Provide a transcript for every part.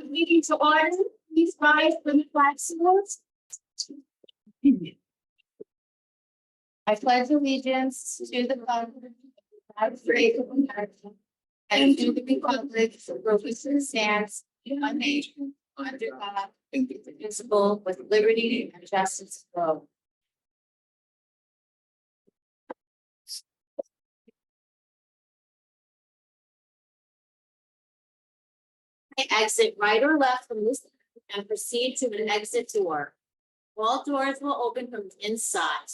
Meeting to order, please rise for the flag salute. I pledge allegiance to the flag of the United States of America and to the republic for which it stands, one nation, under God, indivisible, with liberty and justice for all. Exit right or left from this and proceed to an exit door. All doors will open from the inside.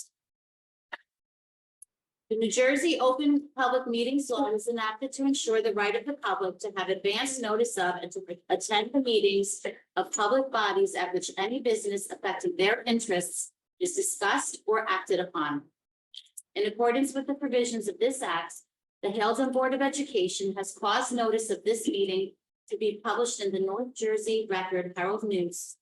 The New Jersey Open Public Meetings Law is enacted to ensure the right of the public to have advance notice of and to attend the meetings of public bodies at which any business affecting their interests is discussed or acted upon. In accordance with the provisions of this act, the Haledon Board of Education has caused notice of this meeting to be published in the North Jersey Record Herald News.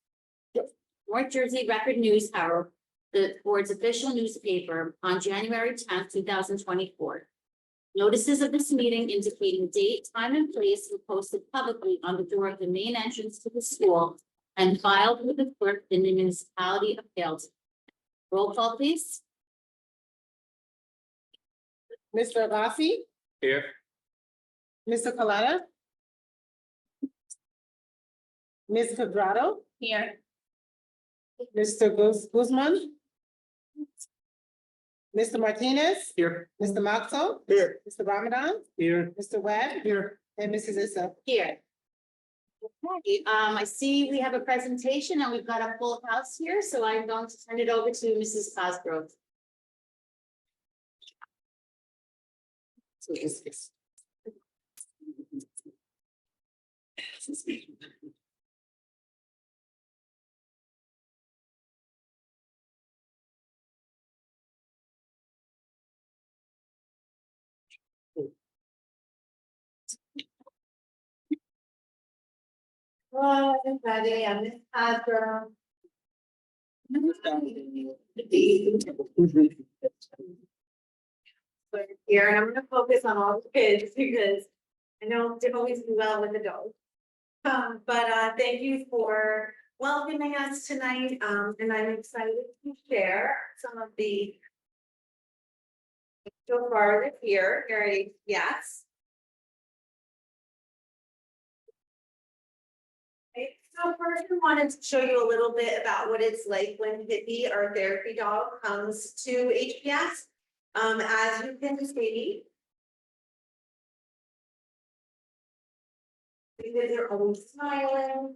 North Jersey Record News Herald, the board's official newspaper, on January 10th, 2024. Notices of this meeting indicating date, time, and place were posted publicly on the door of the main entrance to the school and filed with the clerk in the municipality of Haledon. Roll call, please. Mr. Abbasi? Here. Mr. Colada? Ms. Quadrado? Here. Mr. Guzman? Mr. Martinez? Here. Mr. Maxwell? Here. Mr. Ramadan? Here. Mr. Webb? Here. And Mrs. Issa? Here. Okay, I see we have a presentation and we've got a full house here, so I'm going to turn it over to Mrs. Cosgrove. Hello, everybody, I'm Ms. Cosgrove. Here, and I'm gonna focus on all the kids because I know they always do well with adults. Thank you for welcoming us tonight, and I'm excited to share some of the so far this year, very yes. Okay, so first we wanted to show you a little bit about what it's like when Hippie, our therapy dog, comes to HPS. As you can see, because they're always smiling.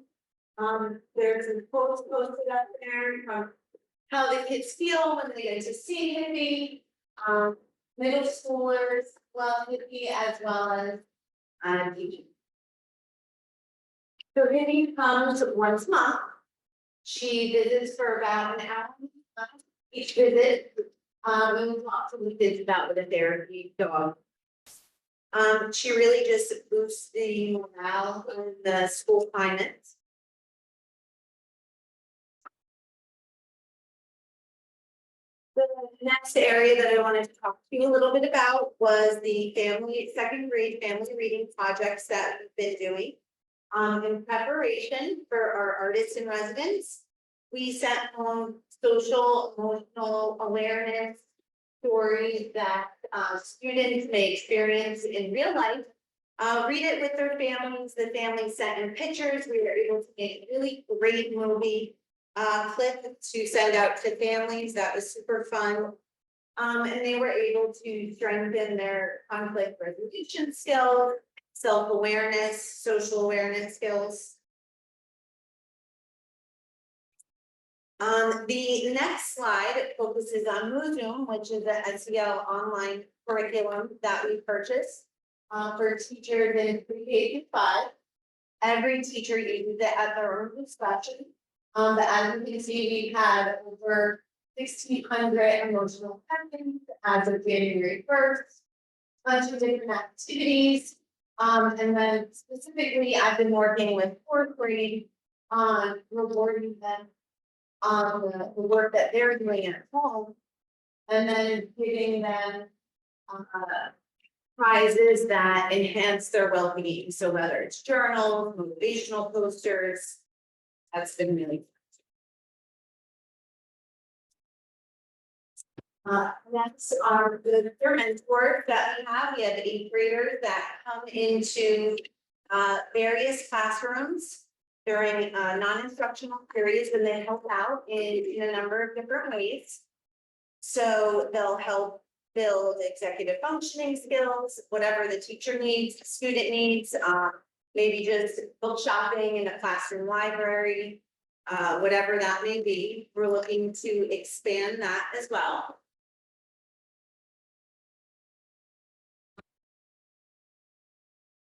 There's a post posted up there from how the kids feel when they get to see Hippie. Middle schoolers love Hippie as well as teachers. So Hippie comes once a month. She visits for about an hour each visit. And we talk to the kids about what a therapy dog. She really just boosts the morale in the school climate. The next area that I wanted to talk to you a little bit about was the second grade family reading projects that we've been doing. In preparation for our artists in residence, we sent home social emotional awareness stories that students may experience in real life. Read it with their families. The families sent in pictures. We were able to make a really great movie clip to send out to families. That was super fun. And they were able to strengthen their conflict resolution skills, self-awareness, social awareness skills. The next slide focuses on Moodum, which is a SEL online curriculum that we purchased for teachers in pre-K to 5. Every teacher uses it at their own discretion. But as you can see, we've had over 1,600 emotional sessions as of January 1st, a bunch of different activities. And then specifically, I've been working with 4th grade on rewarding them on the work that they're doing at home, and then giving them prizes that enhance their well-being. So whether it's journals, motivational posters, that's been really. That's our the mentor that we have. We have 8th graders that come into various classrooms during non-instructional periods, and they help out in a number of different ways. So they'll help build executive functioning skills, whatever the teacher needs, the student needs, maybe just book shopping in a classroom library, whatever that may be. We're looking to expand that as well.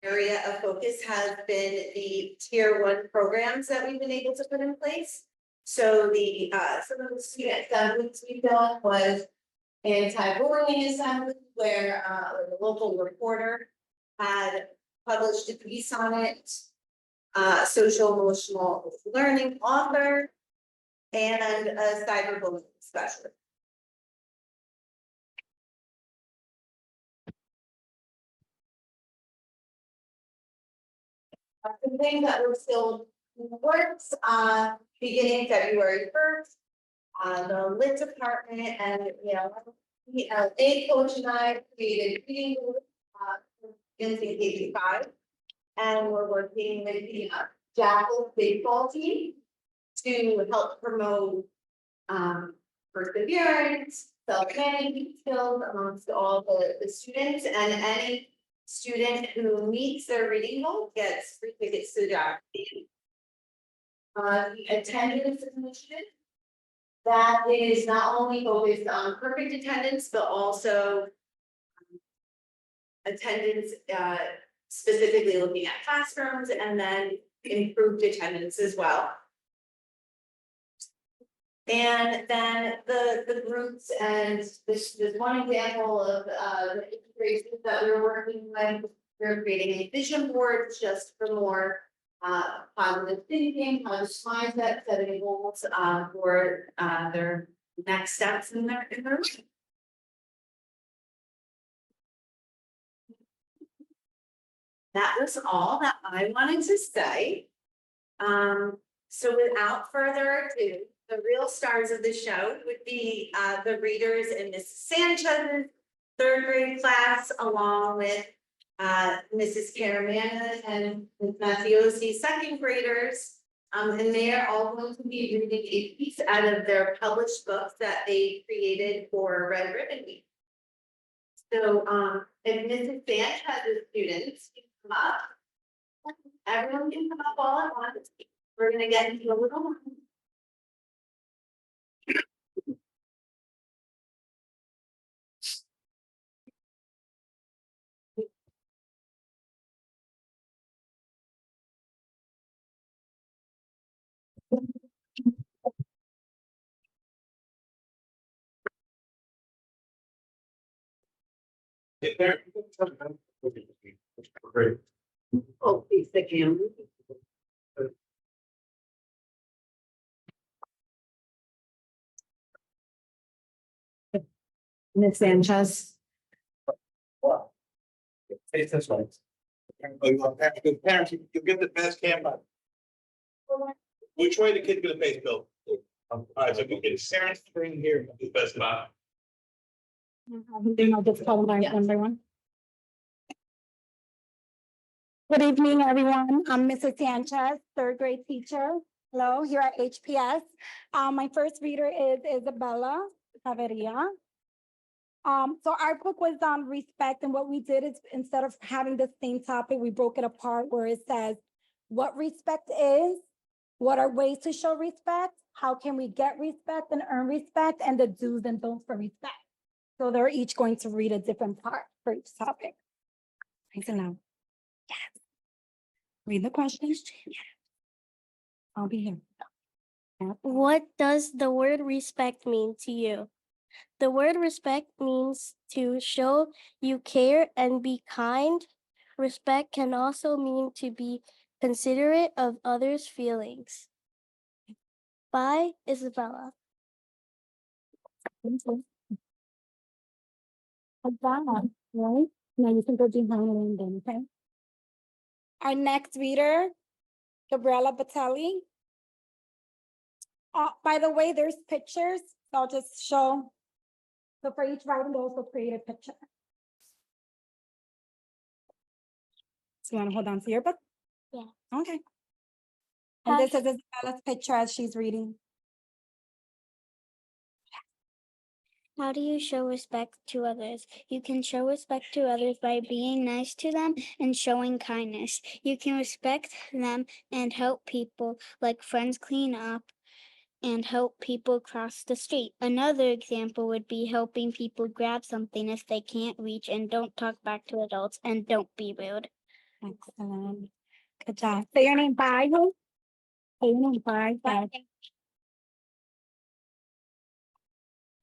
Area of focus has been the tier 1 programs that we've been able to put in place. So the some of the student assemblies we done was anti-bullying assembly, where the local reporter had published a piece on it. Social emotional learning author and a cyberbullying specialist. Some things that were still in the works, beginning February 1st, the lit department and, A coach and I created reading group, in K-5. And we're working with the Jackal baseball team to help promote, perseverance, self-management skills amongst all the students, and any student who meets their reading goal gets free tickets to the Jackal game. The attendance initiative, that is not only focused on perfect attendance, but also attendance, specifically looking at classrooms, and then improved attendance as well. And then the groups, and this one example of the integrations that we were working with. We're creating a vision board just for more positive thinking, positive mindset, setting goals for their next steps in their life. That was all that I wanted to say. So without further ado, the real stars of the show would be the readers in Mrs. Sanchez's 3rd grade class, along with Mrs. Caramana and Ms. Mattiosi's 2nd graders. And they are all going to be reading a piece out of their published books that they created for Red Ribbon Week. So if Mrs. Sanchez's students can come up, everyone can come up all at once. We're gonna get into a little. Great. Oh, please, the camera. Ms. Sanchez. Face this way. Good parents, you get the best camera. Which way the kid gonna face, Bill? All right, so you get Sarah's thing here, the best spot. I'll just call them one by one. Good evening, everyone. I'm Mrs. Sanchez, 3rd grade teacher. Hello, here at HPS. My first reader is Isabella Caveria. So our book was on respect, and what we did is, instead of having the same topic, we broke it apart where it says what respect is, what are ways to show respect, how can we get respect and earn respect, and the do's and don'ts for respect. So they're each going to read a different part for each topic. Thanks aloud. Yes. Read the questions. I'll be here. What does the word respect mean to you? The word respect means to show you care and be kind. Respect can also mean to be considerate of others' feelings. By Isabella. Thank you. Adana, right? Now you can go behind and then, okay? Our next reader, Gabriella Batelli. By the way, there's pictures, so I'll just show. So for each writing, they also create a picture. So you wanna hold on to your book? Yeah. Okay. And How this is Isabella's picture as she's reading. How do you show respect to others? You can show respect to others by being nice to them and showing kindness. You can respect them and help people, like friends clean up and help people cross the street. Another example would be helping people grab something if they can't reach, and don't talk back to adults, and don't be rude. Excellent. Good job. Say your name, bye. Say your name, bye. Bye.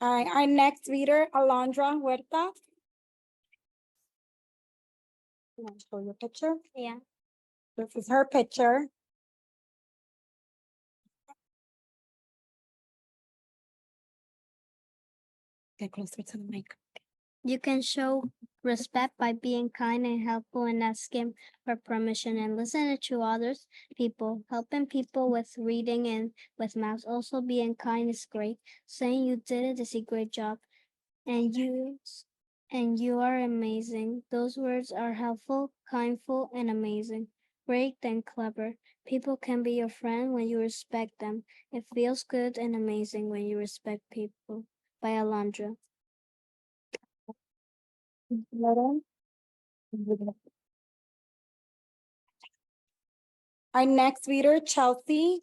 All right, our next reader, Alondra Huerta. You want to show your picture? Yeah. This is her picture. Get closer to the mic. You can show respect by being kind and helpful and asking for permission and listening to others people, helping people with reading and with math. Also being kind is great. Saying you did it is a great job. And you are amazing. Those words are helpful, kindful, and amazing. Great and clever. People can be your friend when you respect them. It feels good and amazing when you respect people. By Alondra. Our next reader, Chelsea.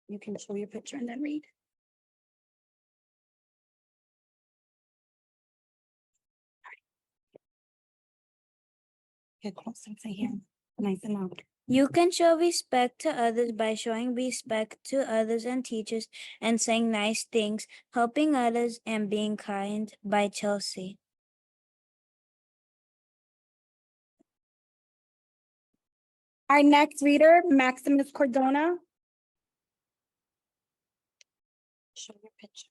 You can show your picture and then read. Get closer to here. Nice and loud. You can show respect to others by showing respect to others and teachers and saying nice things, helping others, and being kind. By Chelsea. Our next reader, Maximus Cordona. Show your picture.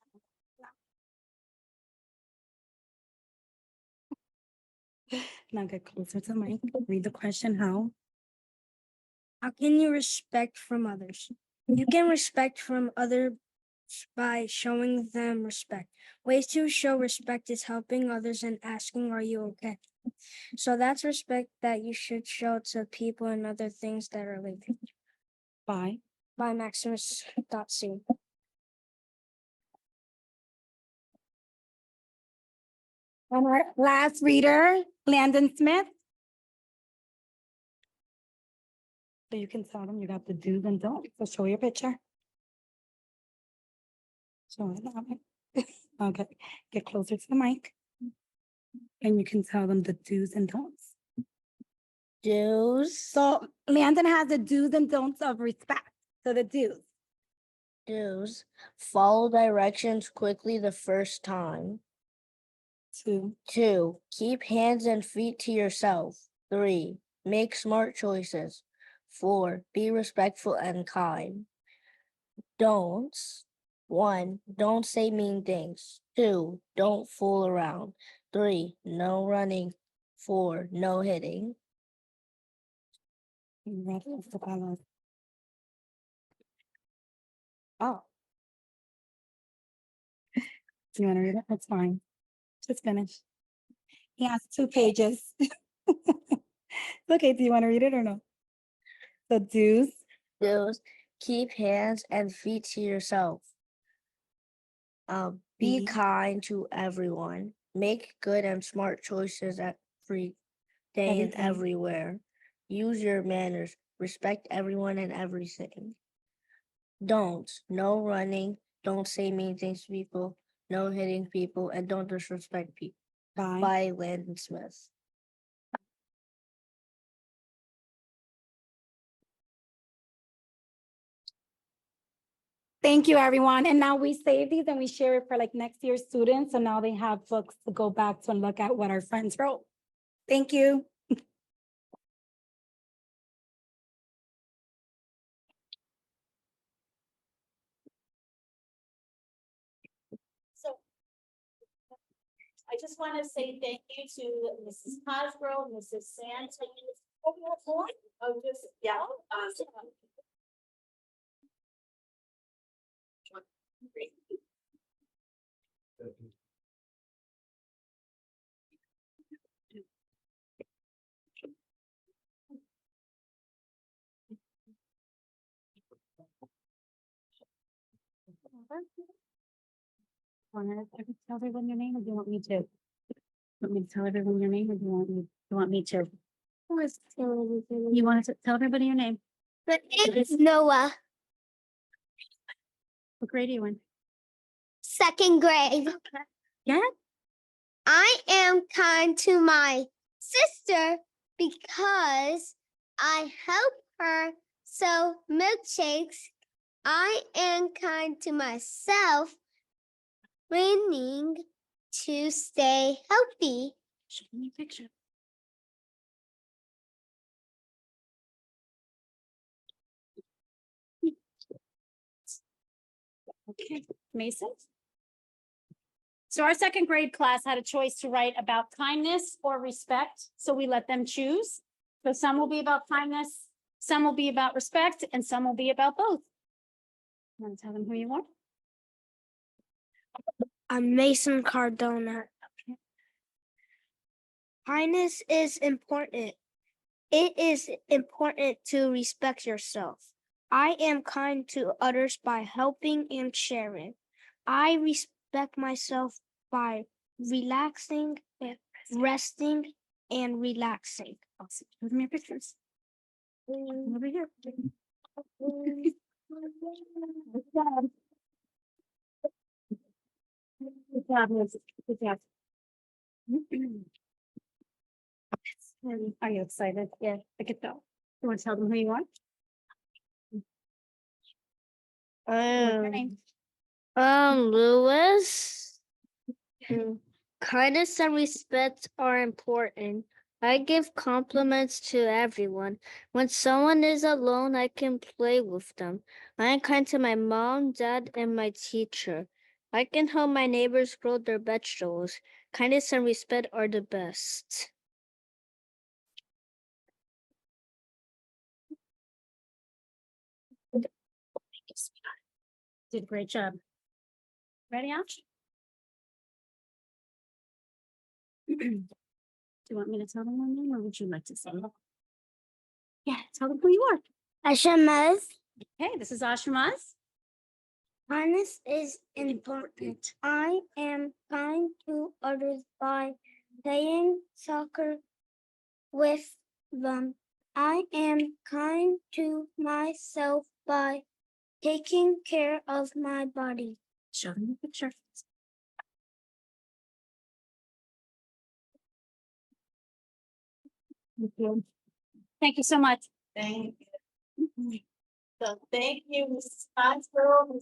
Now get closer to the mic. Read the question. How? How can you respect from others? You can respect from others by showing them respect. Ways to show respect is helping others and asking, "Are you okay?" So that's respect that you should show to people and other things that are living. Bye. By Maximus.c. And our last reader, Landon Smith. So you can tell them you got the do's and don'ts. So show your picture. Show it that way. Okay, get closer to the mic. And you can tell them the do's and don'ts. Do's. So Landon has the do's and don'ts of respect. So the do's. Do's. Follow directions quickly the first time. 2, 2. Keep hands and feet to yourself. 3. Make smart choices. 4. Be respectful and kind. Don'ts. 1. Don't say mean things. 2. Don't fool around. 3. No running. 4. No hitting. Oh. Do you want to read it? That's fine. Just finish. He has 2 pages. Okay, do you want to read it or no? The do's. Do's. Keep hands and feet to yourself. Be Mhm. kind to everyone. Make good and smart choices every day Every and time. everywhere. Use your manners. Respect everyone and everything. Don't. No running. Don't say mean things to people. No hitting people. And don't disrespect people. Bye. By Landon Smith. Thank you, everyone. And now we save these and we share it for like next year's students. So now they have books to go back to and look at what our friends wrote. Thank you. I just want to say thank you to Mrs. Cosgrove, Mrs. Sands. Oh, just, yeah. Want to tell everyone your name, or do you want me to? Want me to tell everyone your name, or do you want me to? You want to tell everybody your name? But it's Noah, What grade are you in? second grade. Yeah. I am kind to my sister because I help her sew milkshakes. I am kind to myself, meaning to stay healthy. Show me a picture. Okay, Mason. So our second grade class had a choice to write about kindness or respect, so we let them choose. So some will be about kindness, some will be about respect, and some will be about both. Want to tell them who you are? I'm Mason Cardona. Kindness is important. It is important to respect yourself. I am kind to others by helping and sharing. I respect myself by relaxing, resting, and relaxing. Awesome. Show them your pictures. Over here. Good job. Good job, Liz. Good job. Are you excited? Yeah, look at that. You want to tell them who you are? What's your name? Lewis. Kindness and respect are important. I give compliments to everyone. When someone is alone, I can play with them. I am kind to my mom, dad, and my teacher. I can help my neighbors grow their vegetables. Kindness and respect are the best. Did a great job. Ready, Ash? Do you want me to tell them their name, or would you like to say it? Yeah, tell them who you are. Ashamaz, Hey, this is Ashramaz. kindness is important. I am kind to others by playing soccer with them. I am kind to myself by taking care of my body. Show them the picture. Thank you. Thank you so much. Thank you. So thank you, Mrs. Cosgrove,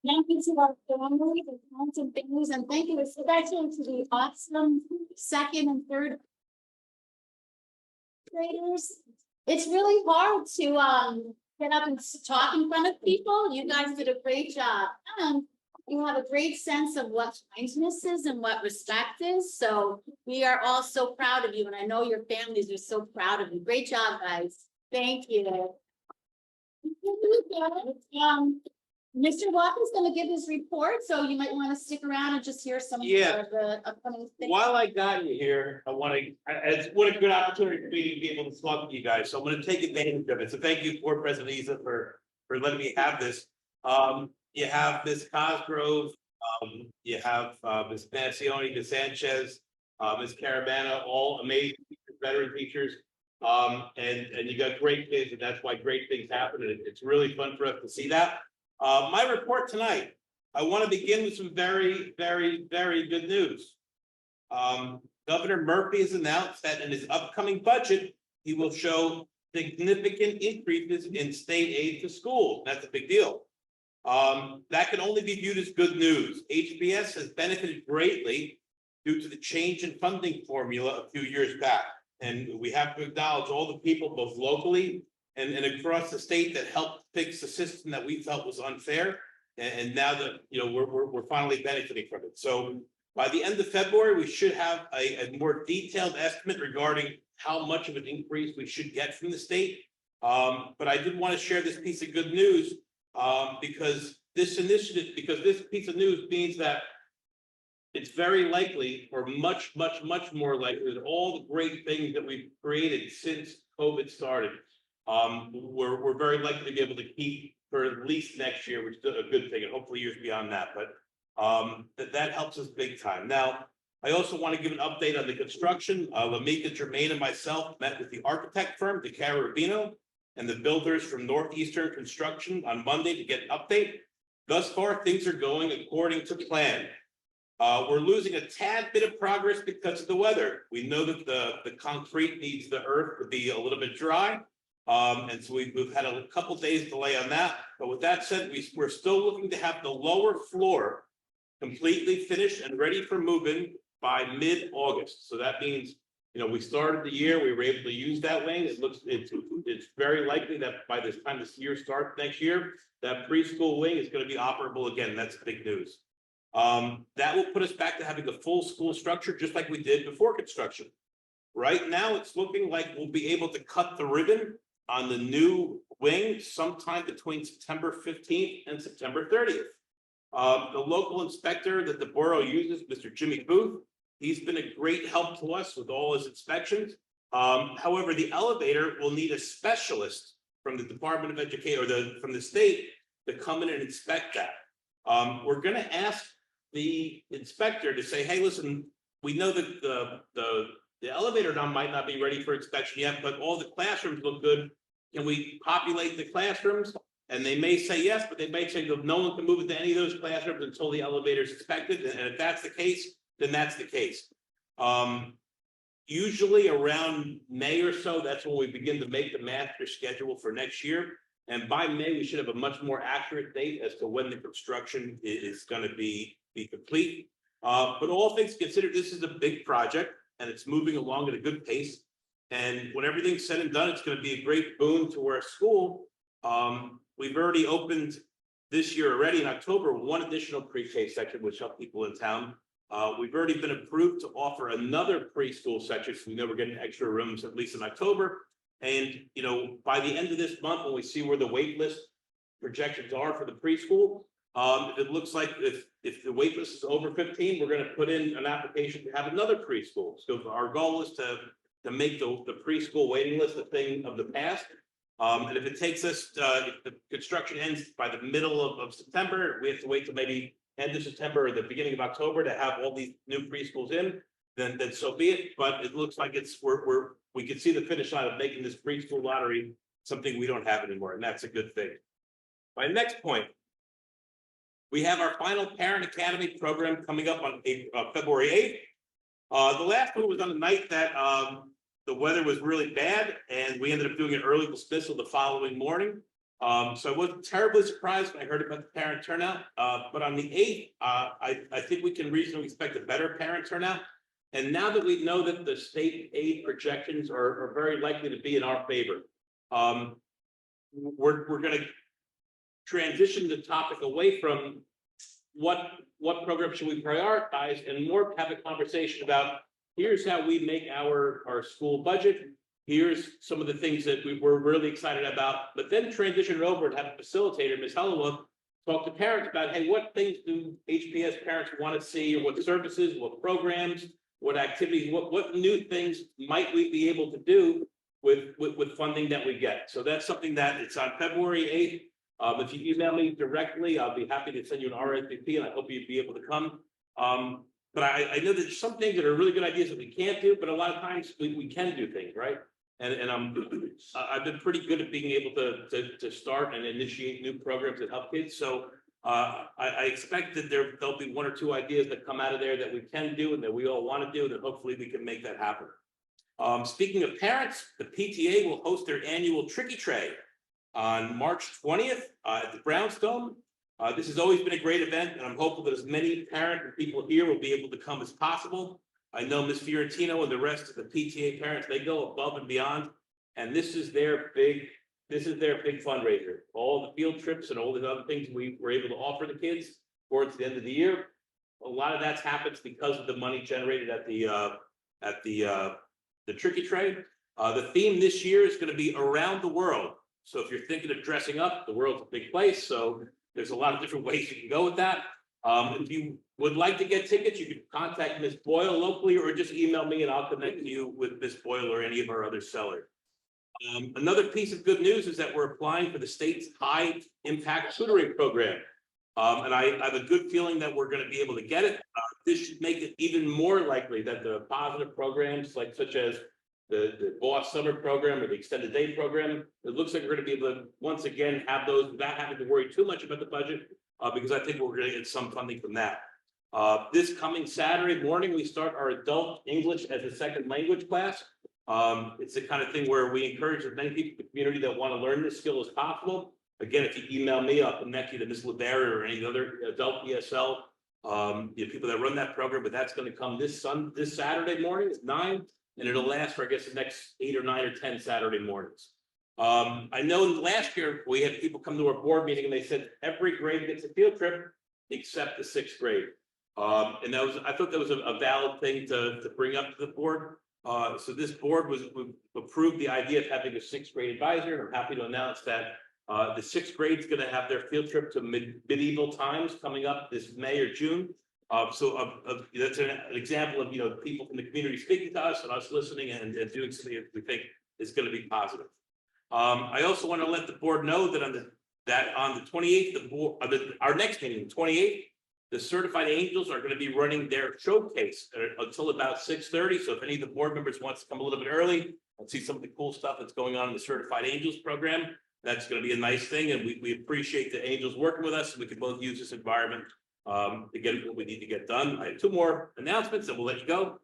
Thank you to our families and friends and families, and thank you especially to the awesome second and third graders. It's really hard to get up and talk in front of people. You guys did a great job. You have a great sense of what kindness is and what respect is. So we are all so proud of you, and I know your families are so proud of you. Great job, guys. Thank you. Mr. Walker's gonna give his report, so you might want to stick around and just hear some of Yeah. the upcoming things. While I got you here, I want to, it's what a good opportunity for me to be able to talk to you guys. So I'm going to take advantage of it. So thank you, Board President Isa, for letting me have this. You have Ms. Cosgrove, you have Ms. Nancioni, Ms. Sanchez, Ms. Caravana, all amazing teachers, veteran teachers. And you got great kids, and that's why great things happen. And it's really fun for us to see that. My report tonight, I want to begin with some very, very, very good news. Governor Murphy has announced that in his upcoming budget, he will show significant increases in state aid to schools. That's a big deal. That can only be viewed as good news. HPS has benefited greatly due to the change in funding formula a few years back. And we have to acknowledge all the people, both locally and across the state, that helped fix the system that we felt was unfair. and now that, we're finally benefiting from it. So by the end of February, we should have a more detailed estimate regarding how much of an increase we should get from the state. But I did want to share this piece of good news, because this piece of news means that it's very likely, or much more likely, that all the great things that we've created since COVID started, we're very likely to be able to keep for at least next year, which is a good thing, and hopefully years beyond that. But that helps us big time. Now, I also want to give an update on the construction. Lamika Germain and myself met with the architect firm, DeCara Rubino, and the builders from Northeastern Construction on Monday to get an update. Thus far, things are going according to plan. We're losing a tad bit of progress because of the weather. We know that the concrete needs the earth to be a little bit dry. And so we've had a couple days delay on that. But with that said, we're still looking to have the lower floor completely finished and ready for move-in by mid-August. So that means, we started the year, we were able to use that wing. It's very likely that by this time this year starts next year, that preschool wing is going to be operable again. That's big news. That will put us back to having a full school structure, just like we did before construction. Right now, it's looking like we'll be able to cut the ribbon on the new wing sometime between September 15th and September 30th. The local inspector that the borough uses, Mr. Jimmy Booth, he's been a great help to us with all his inspections. However, the elevator will need a specialist from the Department of Education or from the state to come in and inspect that. We're going to ask the inspector to say, hey, listen, we know that the elevator now might not be ready for inspection yet, but all the classrooms look good. Can we populate the classrooms? And they may say yes, but they may say that no one can move into any of those classrooms until the elevator is inspected. And if that's the case, then that's the case. Usually around May or so, that's when we begin to make the master schedule for next year. And by May, we should have a much more accurate date as to when the construction is going to be complete. But all things considered, this is a big project and it's moving along at a good pace. And when everything's said and done, it's going to be a great boon to our school. We've already opened this year already in October, one additional pre-K section, which helped people in town. We've already been approved to offer another preschool section. So we know we're getting extra rooms at least in October. And, by the end of this month, when we see where the wait list projections are for the preschool, it looks like if the wait list is over 15, we're going to put in an application to have another preschool. So our goal is to make the preschool waiting list a thing of the past. And if it takes us, if the construction ends by the middle of September, we have to wait till maybe end of September or the beginning of October to have all these new preschools in, then so be it. But it looks like we can see the finish line of making this preschool lottery something we don't have anymore, and that's a good thing. My next point, we have our final Parent Academy program coming up on February 8th. The last one was on the night that the weather was really bad, and we ended up doing an early dismissal the following morning. So I wasn't terribly surprised when I heard about the parent turnout. But on the 8th, I think we can reasonably expect a better parent turnout. And now that we know that the state aid projections are very likely to be in our favor, we're going to transition the topic away from what program should we prioritize and more have a conversation about here's how we make our school budget. Here's some of the things that we're really excited about, but then transition it over and have a facilitator, Ms. Hellewa, talk to parents about, hey, what things do HPS parents want to see, or what services, what programs, what activities, what new things might we be able to do with funding that we get. So that's something that it's on February 8th. If you email me directly, I'll be happy to send you an RSVP, and I hope you'd be able to come. But I know there's some things that are really good ideas that we can't do, but a lot of times we can do things, right? And I've been pretty good at being able to start and initiate new programs that help kids. So I expect that there'll be one or two ideas that come out of there that we can do and that we all want to do, that hopefully we can make that happen. Speaking of parents, the PTA will host their annual Tricky Tray on March 20th at the Brownstone. This has always been a great event, and I'm hopeful that as many parents and people here will be able to come as possible. I know Ms. Fiorentino and the rest of the PTA parents, they go above and beyond, and this is their big this is their big fundraiser. All the field trips and all the other things we were able to offer the kids towards the end of the year. A lot of that happens because of the money generated at the Tricky Trade. The theme this year is going to be around the world. So if you're thinking of dressing up, the world's a big place. So there's a lot of different ways you can go with that. If you would like to get tickets, you can contact Ms. Boyle locally or just email me and I'll connect you with Ms. Boyle or any of our other sellers. Another piece of good news is that we're applying for the state's high impact tutoring program. And I have a good feeling that we're going to be able to get it. This should make it even more likely that the positive programs like such as the BOSS summer program or the extended day program, it looks like we're going to be able to once again have those without having to worry too much about the budget because I think we're going to get some funding from that. This coming Saturday morning, we start our adult English as a second language class. It's the kind of thing where we encourage as many people in the community that want to learn this skill as possible. Again, if you email me, I'll connect you to Ms. Libera or any other adult ESL, people that run that program, but that's going to come this Saturday morning at 9, and it'll last for, I guess, the next 8 or 9 or 10 Saturday mornings. I know last year we had people come to our board meeting and they said every grade gets a field trip except the 6th grade. And I thought that was a valid thing to bring up to the board. So this board approved the idea of having a 6th grade advisor, and I'm happy to announce that the 6th grade is going to have their field trip to medieval times coming up this May or June. So that's an example of people from the community speaking to us and us listening and doing something that we think is going to be positive. I also want to let the board know that on the 28th, our next meeting, the 28th, the certified angels are going to be running their showcase until about 6:30. So if any of the board members wants to come a little bit early and see some of the cool stuff that's going on in the certified angels program, that's going to be a nice thing. And we appreciate the angels working with us. We can both use this environment to get what we need to get done. I have 2 more announcements and we'll let you go.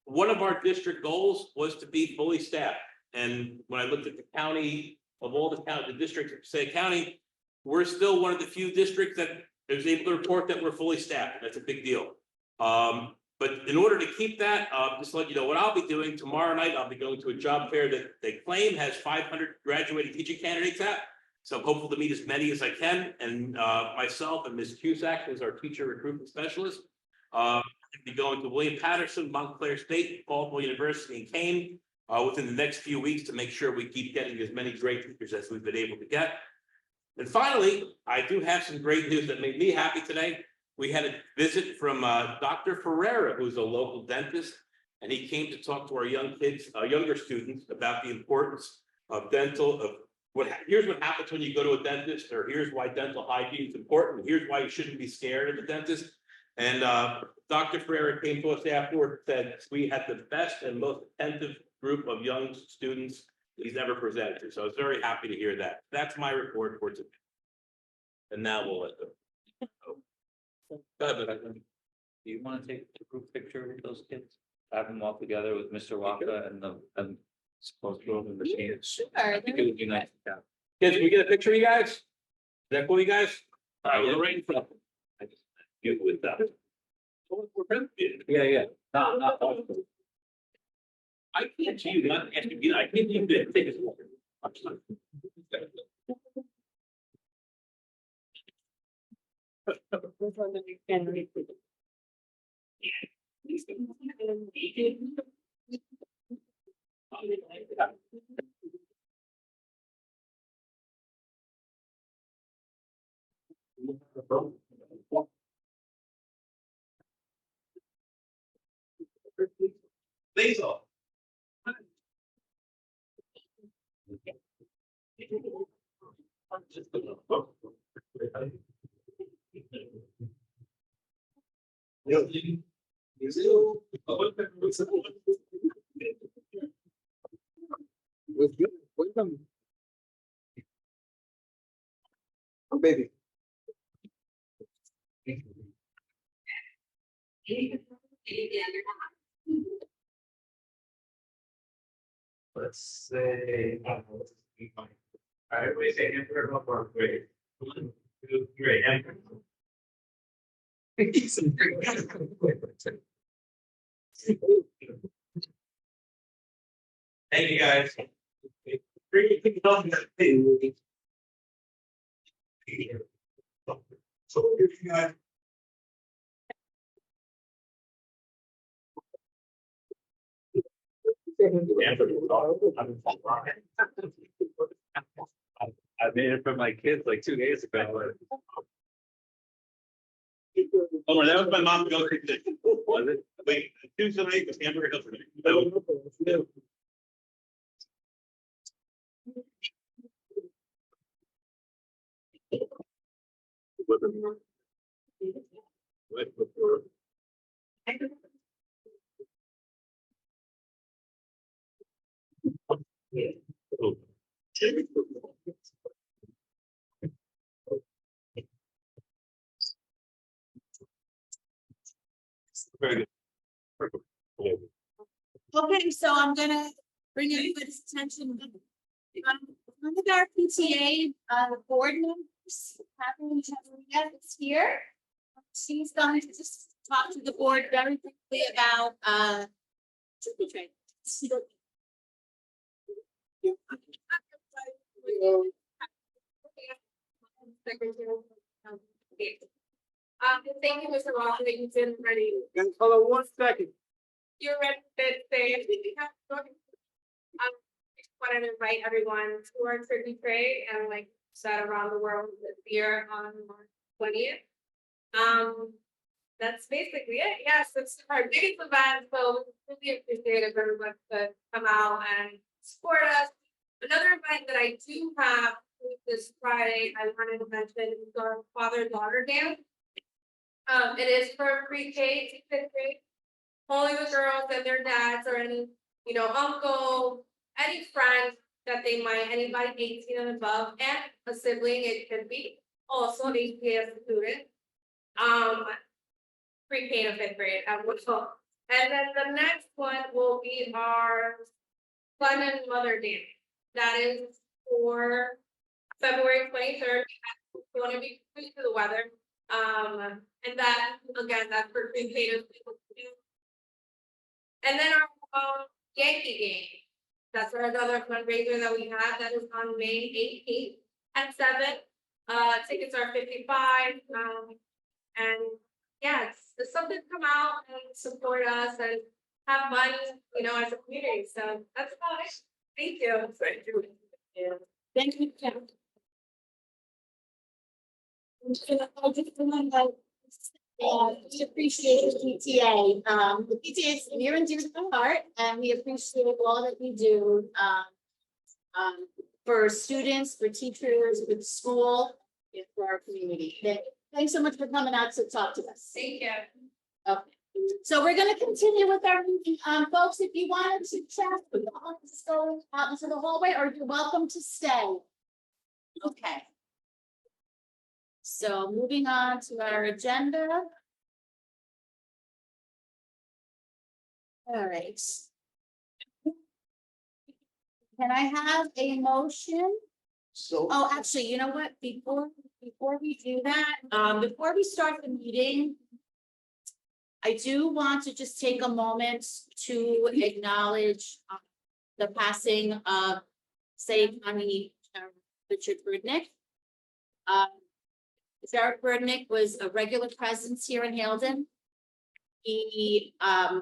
One of our district goals was to be fully staffed. And when I looked at the county, of all the districts of Passaic County, we're still one of the few districts that is able to report that we're fully staffed. That's a big deal. But in order to keep that, just to let you know what I'll be doing tomorrow night, I'll be going to a job fair that they claim has 500 graduating teaching candidates at. So I'm hopeful to meet as many as I can. And myself and Ms. Cusack, who's our teacher recruitment specialist, I'll be going to William Patterson, Montclair State, Baltimore University, and Kane within the next few weeks to make sure we keep getting as many great teachers as we've been able to get. And finally, I do have some great news that made me happy today. We had a visit from Dr. Ferreira, who's a local dentist, and he came to talk to our younger students about the importance of dental, here's what happens when you go to a dentist, or here's why dental hygiene is important, here's why you shouldn't be scared of the dentist. And Dr. Ferreira came to us afterward and said we had the best and most attentive group of young students he's ever presented to. So I was very happy to hear that. That's my report for today. And now we'll let them. Go ahead. Do you want to take a group picture with those kids? Have them all together with Mr. Waka and supposed to go the machine. Sure. I think it would be nice. Yeah. Kids, can we get a picture of you guys? Is that cool, you guys? All right, we're right in front. I just get with that. Yeah. No. I can't see you, not asking you. I can't even take this. Basil. Oh, baby. Let's say. All right, we say enter or grade. 1, 2, 3, enter. Thank you, guys. So if you got. I made it for my kids like 2 days ago. Oh, that was my mom's go. Was it? Wait, Tuesday night was hamburger hill for me. Very good. Perfect. Okay, so I'm gonna bring everybody's attention. One of our PTA board members, Catherine Chevalier, is here. She's going to just talk to the board very quickly about trick or treat. Thank you, Mr. Walker, that you've been ready. Hold on 1 second. You're ready to say, just wanted to invite everyone to our trick or treat and like set around the world this year on March 20th. That's basically it. Yes, it's our biggest event, so we really appreciate if everyone could come out and support us. Another event that I do have this Friday, I wanted to mention is our father-daughter dance. It is for pre-K to fifth grade. Only the girls and their dads or any, uncle, any friend that they might, anybody 18 and above, and a sibling, it could be also an HPS student. Pre-K to fifth grade, and then the next one will be our Fun and Mother Day. That is for February 23rd. We want to be true to the weather. And that, again, that's for pre-K to fifth grade. And then our Yankee game. That's another fundraiser that we have. That is on May 18th at 7. Tickets are $55. And yeah, it's something to come out and support us and have fun, as a community. So that's about it. Thank you. Thank you. Yeah. Thank you, Kim. We appreciate the PTA. The PTA is near and dear to my heart, and we appreciate all that we do for students, for teachers, for the school, and for our community. Thanks so much for coming out to talk to us. Thank you. Okay, so we're gonna continue with our meeting. Folks, if you wanted to chat, you can just go out into the hallway, or you're welcome to stay. Okay. So moving on to our agenda. All right. Can I have a motion? So. Oh, actually, you know what? Before we do that, before we start the meeting, I do want to just take a moment to acknowledge the passing of Say County Richard Burnick. Derek Burnick was a regular presence here in Haledon. He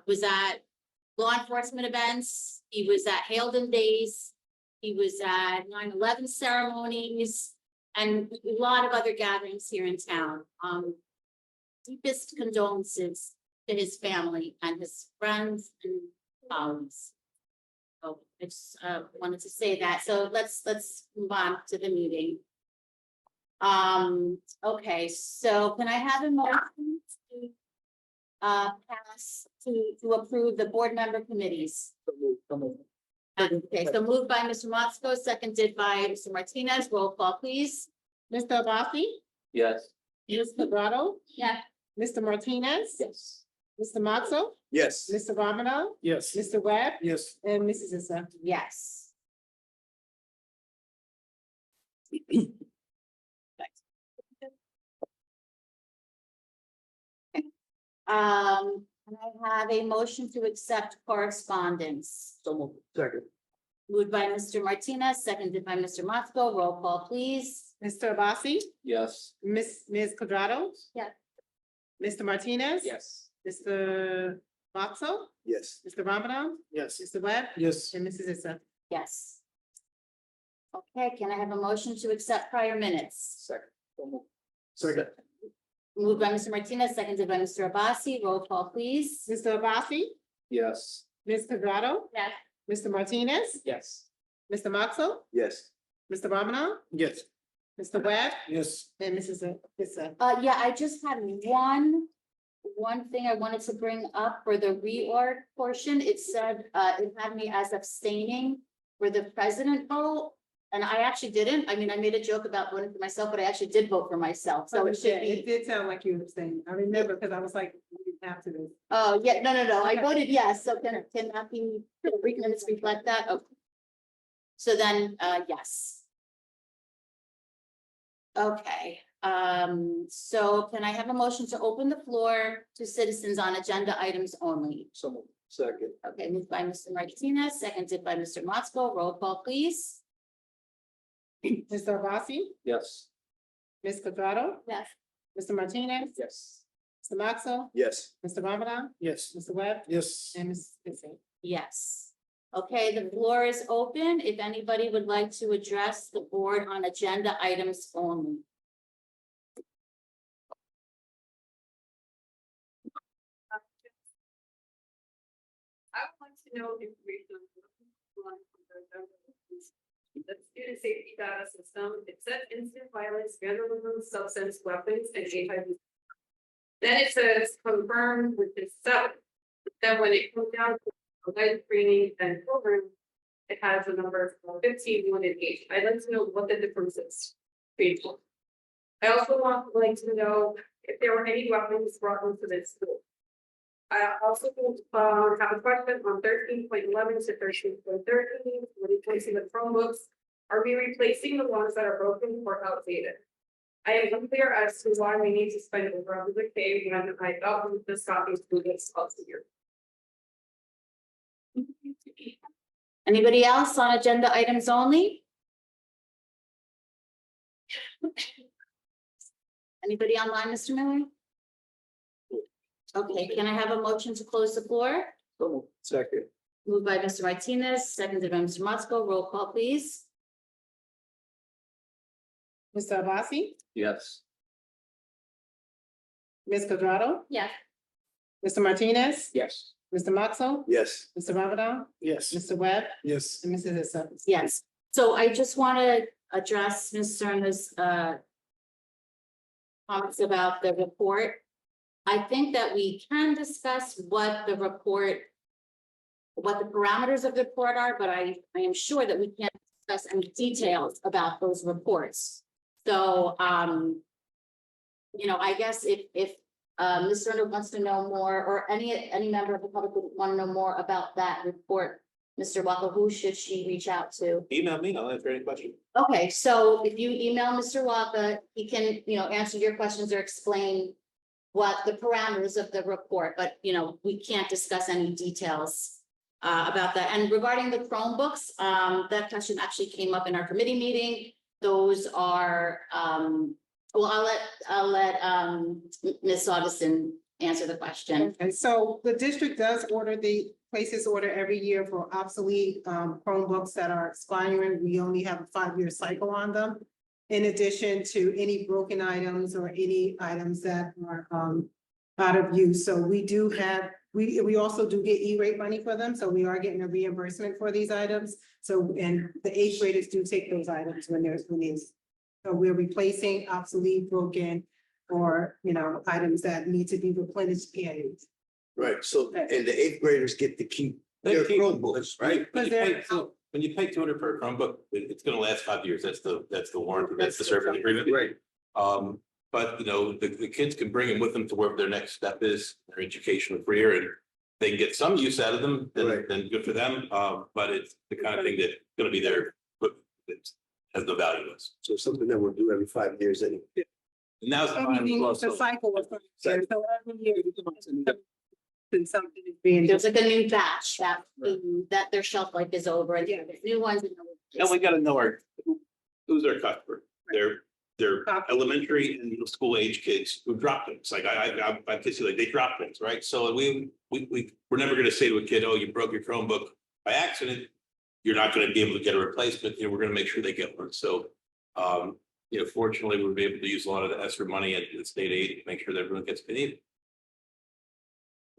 was at law enforcement events. He was at Haledon Days. He was at 9/11 ceremonies and a lot of other gatherings here in town. Deepest condolences to his family and his friends and colleagues. So I just wanted to say that. So let's move on to the meeting. Okay, so can I have a motion to pass to approve the board member committees? Okay, so moved by Mr. Motzko, seconded by Mr. Martinez. Roll call, please. Mr. Abasi, Yes. Ms. Quadrado, Yeah. Mr. Martinez. Yes. Mr. Matzo, Yes. Mr. Romano, Yes. Mr. Webb, Yes. and Mrs. Issa. Yes. And I have a motion to accept correspondence. So moved. Second. Moved by Mr. Martinez, seconded by Mr. Motzko. Roll call, please. Mr. Abasi, Yes. Ms. Quadrado. Yes. Mr. Martinez. Yes. Mr. Boxell, Yes. Mr. Ramadan, Yes. Mr. Webb, Yes. and Mrs. Issa. Yes. Okay, can I have a motion to accept prior minutes? Second. Moved by Mr. Martinez, seconded by Mr. Abasi. Roll call, please. Mr. Abasi, Yes. Ms. Quadrado, Yes. Mr. Martinez, Yes. Mr. Boxell, Yes. Mr. Ramadan, Yes. Mr. Webb, Yes. and Mrs. Issa. Yeah, I just had one thing I wanted to bring up for the reorg portion. It said, it had me as abstaining for the president vote. And I actually didn't. I mean, I made a joke about voting for myself, but I actually did vote for myself. So it should It be, did sound like you were saying, I remember, because I was like, we didn't have to do. oh, yeah, no, I Okay. voted yes. So can that be, can the minutes reflect that? Okay. So then, yes. Okay, so can I have a motion to open the floor to citizens on agenda items only? So second. Okay, moved by Mr. Martinez, seconded by Mr. Motzko. Roll call, please. Mr. Abasi, Yes. Ms. Quadrado, Yes. Mr. Martinez, Yes. Mr. Boxell, Yes. Mr. Ramadan, Yes. Mr. Webb, Yes. and Mrs. Issa. Yes. Okay, the floor is open. If anybody would like to address the board on agenda items only. I would like to know information on. The student safety data system, it said incident violence, vandalism, substance, weapons, and HIV. Then it says confirmed with this seven. Then when it comes down to lead screening and program, it has a number of 15, 1, and 8. I'd like to know what the difference is. People. I also like to know if there were any weapons brought into this school. I also have a question on 13.11 to 13.13, when it comes to the Chromebooks. Are we replacing the ones that are broken or outdated? I am unclear as to why we need to spend over $100K when I thought this copy would get spots here. Anybody else on agenda items only? Anybody online, Mr. Miller? Okay, can I have a motion to close the floor? Second. Moved by Mr. Martinez, seconded by Mr. Motzko. Roll call, please. Mr. Abasi, Yes. Ms. Quadrado, Yes. Mr. Martinez, Yes. Mr. Boxell, Yes. Mr. Ramadan, Yes. Mr. Webb, Yes. and Mrs. Issa. Yes, so I just want to address Ms. Cerna's comments about the report. I think that we can discuss what the report, what the parameters of the report are, but I am sure that we can't discuss any details about those reports. So, you know, I guess if Ms. Cerna wants to know more, or any member of the public would want to know more about that report, Mr. Walker, who should she reach out to? Email me, I'll answer any question. Okay, so if you email Mr. Walker, he can, you know, answer your questions or explain what the parameters of the report, but, you know, we can't discuss any details about that. And regarding the Chromebooks, that question actually came up in our committee meeting. Those are, well, I'll let Ms. Augustin answer the question. And so the district does places order every year for obsolete Chromebooks that are expiring. We only have a 5-year cycle on them. In addition to any broken items or any items that are out of use. So we do have, we also do get E-rate money for them. So we are getting a reimbursement for these items. So, and the 8th graders do take those items when there's release. So we're replacing obsolete, broken, or, you know, items that need to be replenished annually. Right, so, and the 8th graders get to keep their Chromebooks, right? When you Because pay, they're- so when you pay 200 for a Chromebook, it's gonna last 5 years. That's the warranty, that's the service agreement. Right. But you know, the kids can bring them with them to wherever their next step is, their educational career, and they can get some use out of them, Right. then good for them. But it's the kind of thing that's gonna be there, but it has no value to us. So something that we'll do every 5 years anyway. And now's the time. Everything is also- a cycle of 5 years, so every year. Since something is being. There's like a new batch that their shelf life is over and Yeah. there's new ones. And we gotta know who's our customer. They're Copy. elementary and middle school age kids who drop things. Like I kids who like they drop things, right? So we're never gonna say to a kid, oh, you broke your Chromebook by accident. You're not gonna be able to get a replacement. You know, we're gonna make sure they get one. So, fortunately, we'll be able to use a lot of the ESSER money at the state aid to make sure that everyone gets what they need.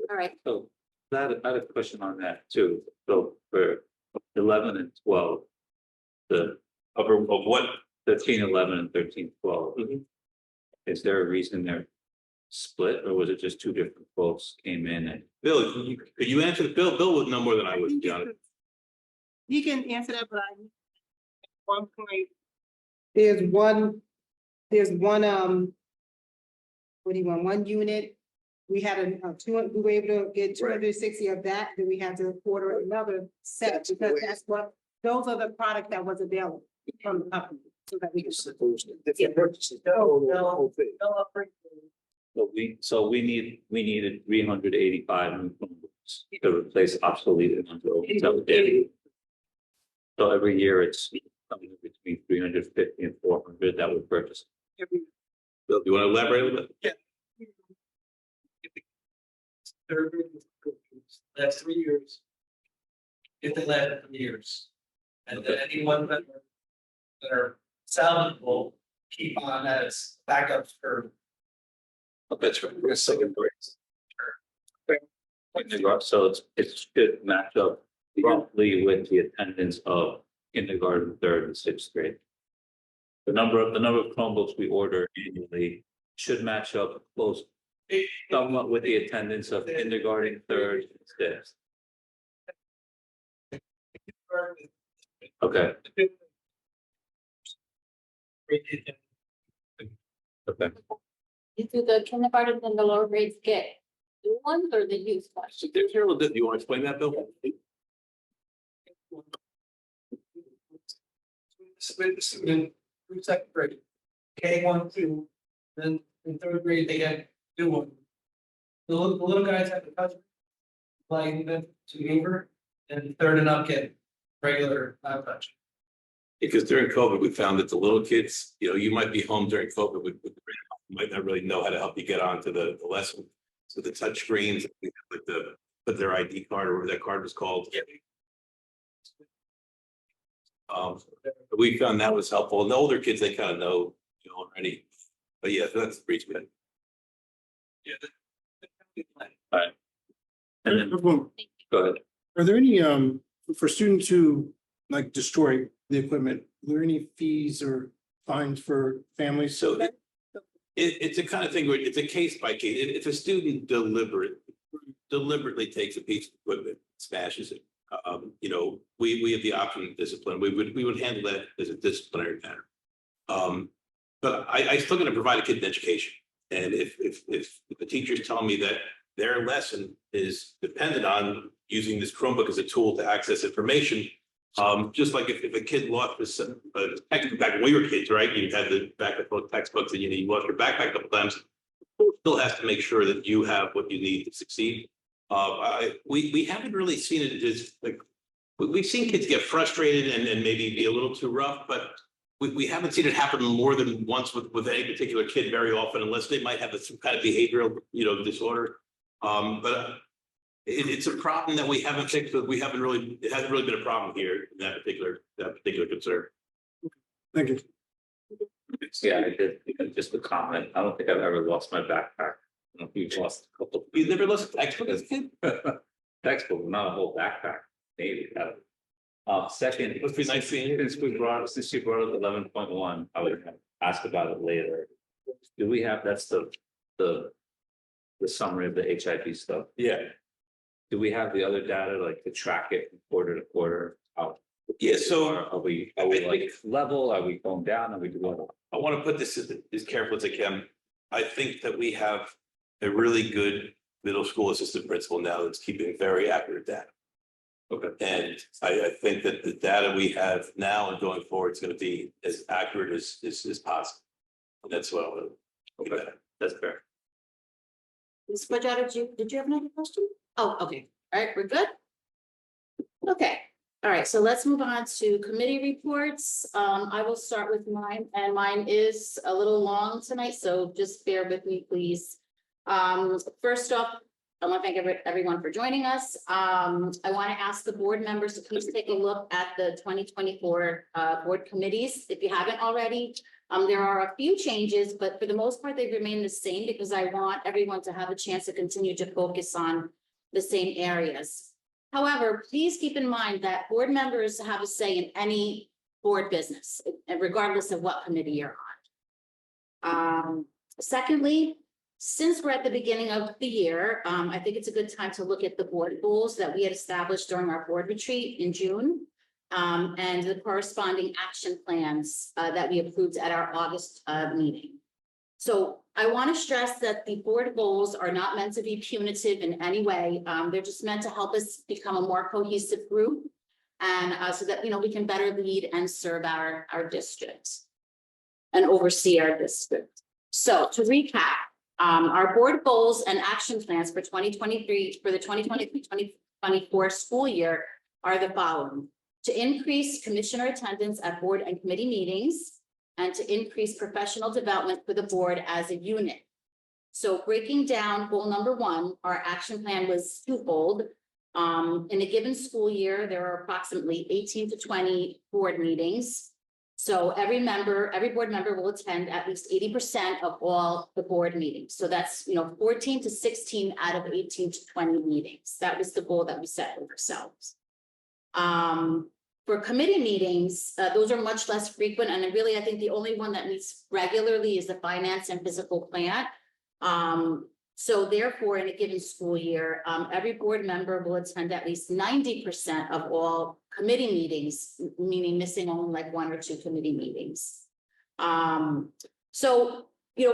All right, So I had a question on that too. So for 11 and 12, the Of what? 13, 11 and 13, 12. Is there a reason they're split or was it just two different folks came in and? Bill, could you answer the Bill? Bill would know more than I would, John. He can answer that, but at one point, there's one, what do you want, one unit? We had we were able to get 260 of that, then we had to order another set, because those are the product that was available from the company, so that we could. Different purchases. No. So we needed 385 new Chromebooks to replace obsolete ones. So every year it's something between 350 and 400 that we purchase. Bill, do you want to elaborate a little bit? That's 3 years. If they last 3 years. And then anyone that are salvageable, keep on as backups for. That's right. We're second grades. So it should match up roughly with the attendance of kindergarten, third and sixth grade. The number of Chromebooks we order annually should match up close somewhat with the attendance of kindergarten, third, and sixth. Okay. Okay. you do the kindergarten and the lower grades get new ones or the used ones? So there's here a little bit. Do you want to explain that, Bill? Student through second grade. K1, 2, then in third grade, they get new one. The little guys have to touch. Playing them to Uber, and third and up get regular not touch. Because during COVID, we found that the little kids, you might be home during COVID, might not really know how to help you get onto the lesson. So the touch screens, with put their ID card or whatever that card was called. We found that was helpful. And the older kids, they kind of know, already. But yeah, that's the reason. Yeah. All right. And then, go ahead. Are there any, for students who like destroy the equipment, are there any fees or fines for families? So it's a kind of thing where it's a case by case. If a student deliberately takes a piece of equipment, smashes it, we have the option of discipline. We would handle that as a disciplinary matter. But I still going to provide a kid an education. And if the teachers tell me that their lesson is dependent on using this Chromebook as a tool to access information, just like if a kid lost his textbook back when we were kids, right? You had the backup both textbooks and you lost your backpack a couple times. Still has to make sure that you have what you need to succeed. We haven't really seen it as like we've seen kids get frustrated and maybe be a little too rough, but we haven't seen it happen more than once with any particular kid very often, unless they might have some kind of behavioral, disorder. But it's a problem that we haven't fixed, but it hasn't really been a problem here in that particular concern. Thank you. Yeah, I did, just a comment. I don't think I've ever lost my backpack. I don't know if you've lost a couple. You never lost a textbook as a kid? Textbook, not a whole backpack, maybe. Second, Must be nice seeing you. since you brought up 11.1, I would ask about it later. Do we have, that's the summary of the HIP stuff? Yeah. Do we have the other data, like to track it from quarter to quarter? Yeah, so Are we like level? Are we going down? Are we doing? I want to put this as careful as I can. I think that we have a really good middle school assistant principal now that's keeping very accurate data. Okay. And I think that the data we have now and going forward is going to be as accurate as possible. And that's what I want to. Okay, that's fair. Ms. Quadrado, did you have another question? Oh, okay, all right, we're good? Okay, all right, so let's move on to committee reports. I will start with mine, and mine is a little long tonight, so just bear with me, please. First off, I want to thank everyone for joining us. I want to ask the board members to please take a look at the 2024 board committees, if you haven't already. There are a few changes, but for the most part, they remain the same because I want everyone to have a chance to continue to focus on the same areas. However, please keep in mind that board members have a say in any board business, regardless of what committee you're on. Secondly, since we're at the beginning of the year, I think it's a good time to look at the board goals that we had established during our board retreat in June. And the corresponding action plans that we approved at our August meeting. So I want to stress that the board goals are not meant to be punitive in any way. They're just meant to help us become a more cohesive group, and so that we can better lead and serve our district and oversee our district. So to recap, our board goals and action plans for 2023 for the 2023-2024 school year are the following: to increase commissioner attendance at board and committee meetings, and to increase professional development for the board as a unit. So breaking down goal number one, our action plan was twofold. In a given school year, there are approximately 18 to 20 board meetings. So every board member will attend at least 80% of all the board meetings. So that's 14 to 16 out of 18 to 20 meetings. That was the goal that we set for ourselves. For committee meetings, those are much less frequent, and really, I think the only one that meets regularly is the finance and physical plant. So therefore, in a given school year, every board member will attend at least 90% of all committee meetings, meaning missing only like 1 or 2 committee meetings. So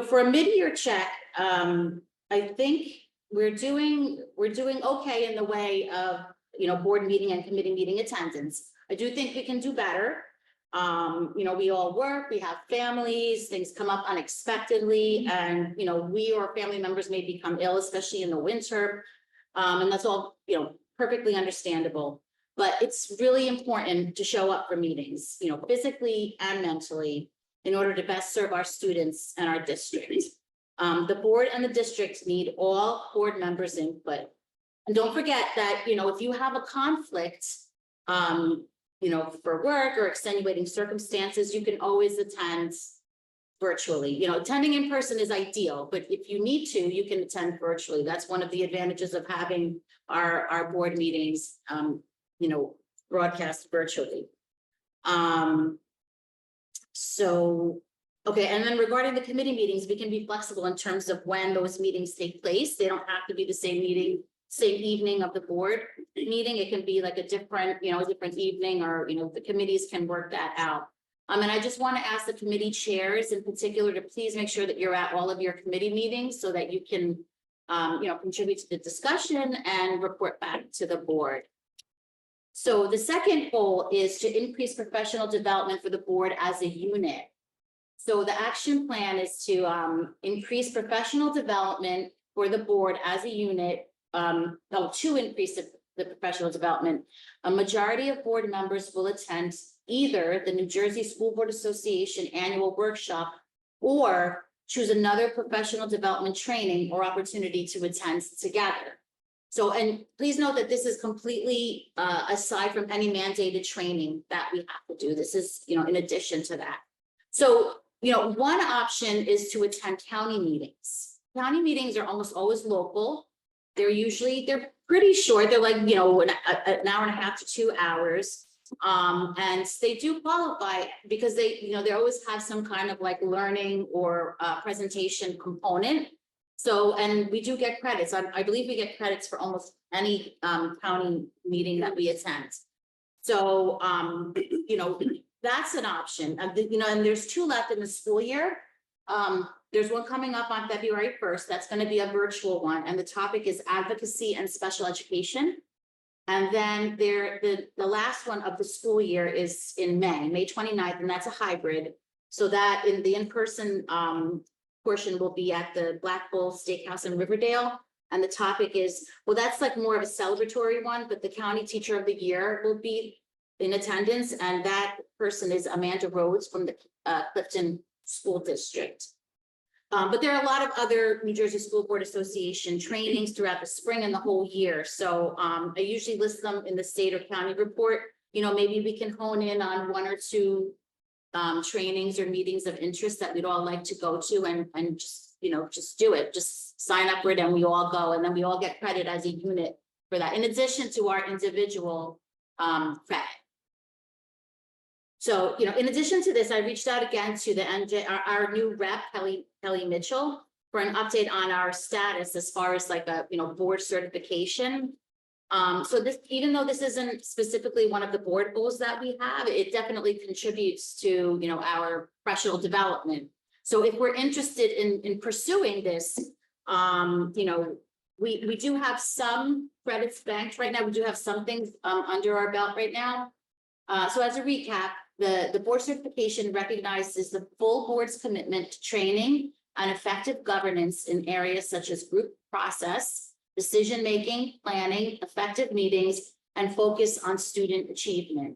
for a mid-year check, I think we're doing okay in the way of board meeting and committee meeting attendance. I do think we can do better. We all work, we have families, things come up unexpectedly, and we or family members may become ill, especially in the winter. And that's all perfectly understandable. But it's really important to show up for meetings, physically and mentally, in order to best serve our students and our district. The board and the district need all board members' input. And don't forget that, if you have a conflict, for work or extenuating circumstances, you can always attend virtually. Attending in person is ideal, but if you need to, you can attend virtually. That's one of the advantages of having our board meetings, broadcast virtually. Okay, and then regarding the committee meetings, we can be flexible in terms of when those meetings take place. They don't have to be the same evening of the board meeting. It can be like a different evening, or the committees can work that out. And I just want to ask the committee chairs in particular to please make sure that you're at all of your committee meetings so that you can contribute to the discussion and report back to the board. So the second goal is to increase professional development for the board as a unit. So the action plan is to increase professional development for the board as a unit. To increase the professional development, a majority of board members will attend either the New Jersey School Board Association annual workshop or choose another professional development training or opportunity to attend together. So, and please note that this is completely aside from any mandated training that we have to do. This is, in addition to that. So, one option is to attend county meetings. County meetings are almost always local. They're pretty short. They're like, an hour and a half to 2 hours. And they do qualify because they always have some kind of like learning or presentation component. So, and we do get credits. I believe we get credits for almost any county meeting that we attend. So, that's an option. And there's 2 left in the school year. There's one coming up on February 1st. That's going to be a virtual one. And the topic is advocacy and special education. And then the last one of the school year is in May 29th, and that's a hybrid. So that in the in-person portion will be at the Black Bull Steakhouse in Riverdale. And the topic is, well, that's like more of a celebratory one, but the County Teacher of the Year will be in attendance, and that person is Amanda Rhodes from the Clifton School District. But there are a lot of other New Jersey School Board Association trainings throughout the spring and the whole year. So I usually list them in the state or county report. You know, maybe we can hone in on one or two trainings or meetings of interest that we'd all like to go to, and just, you know, just do it. Just sign up for it and we all go, and then we all get credit as a unit for that, in addition to our individual credit. So, you know, in addition to this, I reached out again to the our new rep, Kelly Mitchell, for an update on our status as far as like a, you know, board certification. So this, even though this isn't specifically one of the board goals that we have, it definitely contributes to, you know, our professional development. So if we're interested in pursuing this, you know, we do have some credits banked right now. We do have some things under our belt right now. So as a recap, the board certification recognizes the full board's commitment to training and effective governance in areas such as group process, decision-making, planning, effective meetings, and focus on student achievement.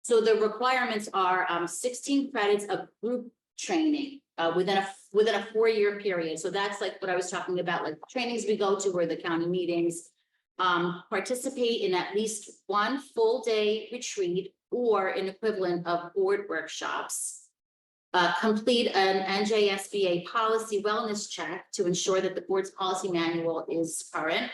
So the requirements are 16 credits of group training within a 4-year period. So that's like what I was talking about, like trainings we go to or the county meetings. Participate in at least one full day retreat or an equivalent of board workshops. Complete an NJSBA policy wellness check to ensure that the board's policy manual is current.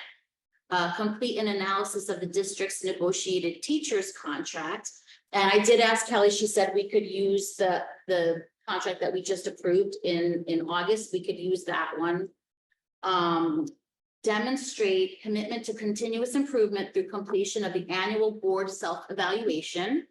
Complete an analysis of the district's negotiated teachers contract. And I did ask Kelly, she said we could use the contract that we just approved in August. We could use that one. Demonstrate commitment to continuous improvement through completion of the annual board self-evaluation.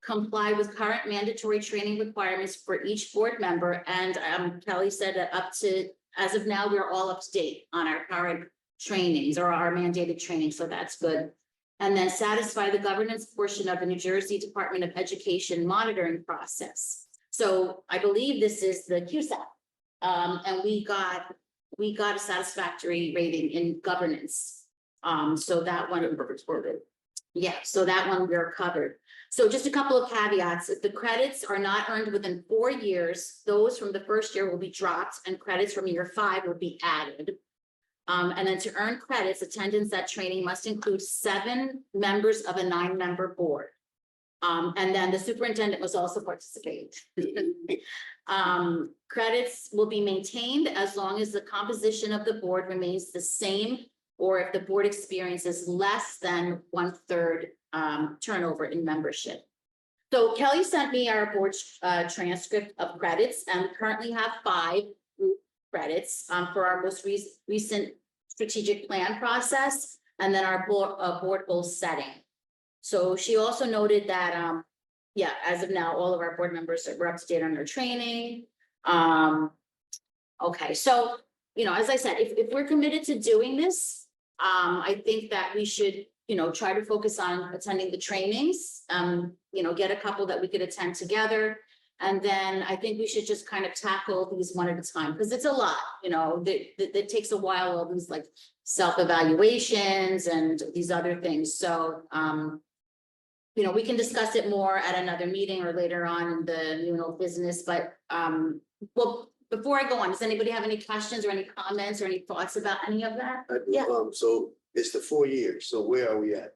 Comply with current mandatory training requirements for each board member. And Kelly said that up to, as of now, we're all up to date on our current trainings or our mandated training. So that's good. And then satisfy the governance portion of the New Jersey Department of Education monitoring process. So I believe this is the QSAP. And we got a satisfactory rating in governance. So that one. Yeah, so that one we're covered. So just a couple of caveats. If the credits are not earned within 4 years, those from the first year will be dropped and credits from year 5 will be added. And then to earn credits, attendance at training must include 7 members of a 9-member board. And then the superintendent must also participate. Credits will be maintained as long as the composition of the board remains the same, or if the board experiences less than 1/3 turnover in membership. So Kelly sent me our board transcript of credits, and we currently have 5 group credits for our most recent strategic plan process, and then our board goal setting. So she also noted that, yeah, as of now, all of our board members are up to date on their training. Okay, so, you know, as I said, if we're committed to doing this, I think that we should, you know, try to focus on attending the trainings, you know, get a couple that we could attend together. And then I think we should just kind of tackle these one at a time, because it's a lot, you know, that takes a while, all these like self-evaluations and these other things. So, you know, we can discuss it more at another meeting or later on in the, you know, business, but, well, before I go on, does anybody have any questions or any comments or any thoughts about any of that? Yeah. So it's the 4 years. So where are we at?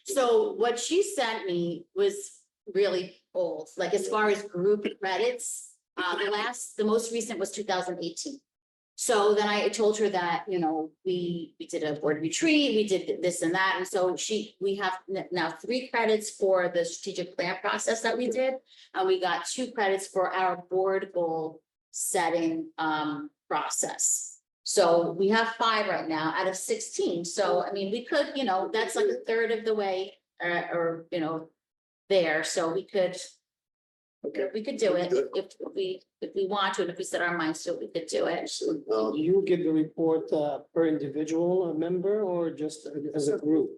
So what she sent me was really old, like as far as group credits, the most recent was 2018. So then I told her that, you know, we did a board retreat, we did this and that. And so we have now 3 credits for the strategic plan process that we did. And we got 2 credits for our board goal setting process. So we have 5 right now out of 16. So, I mean, we could, you know, that's like 1/3 of the way or, you know, there. So we could do it if we want to, and if we set our minds to it, we could do it. Do you give the report per individual member or just as a group?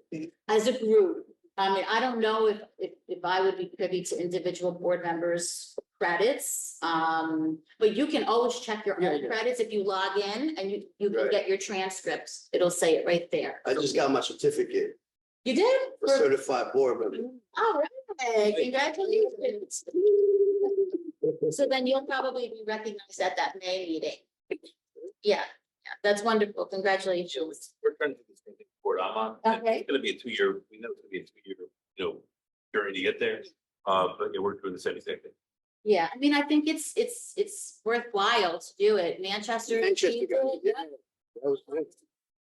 As a group, I mean, I don't know if I would be privy to individual board members' credits. But you can always check your Yeah, own yeah. credits if you log in and you can Right. get your transcripts. It'll say it right there. I just got my certificate You did? for certified board member. All right, congratulations. So then you'll probably be recognized at that May meeting. Yeah, that's wonderful. Congratulations. We're trying to do this thing before I'm on. Okay. It's gonna be a 2 year, we know it's gonna be a 2 year, journey to get there. But yeah, we're doing the same thing. Yeah, I mean, I think it's worthwhile to do it. Manchester. Manchester achieved got it. it, yeah. That was nice.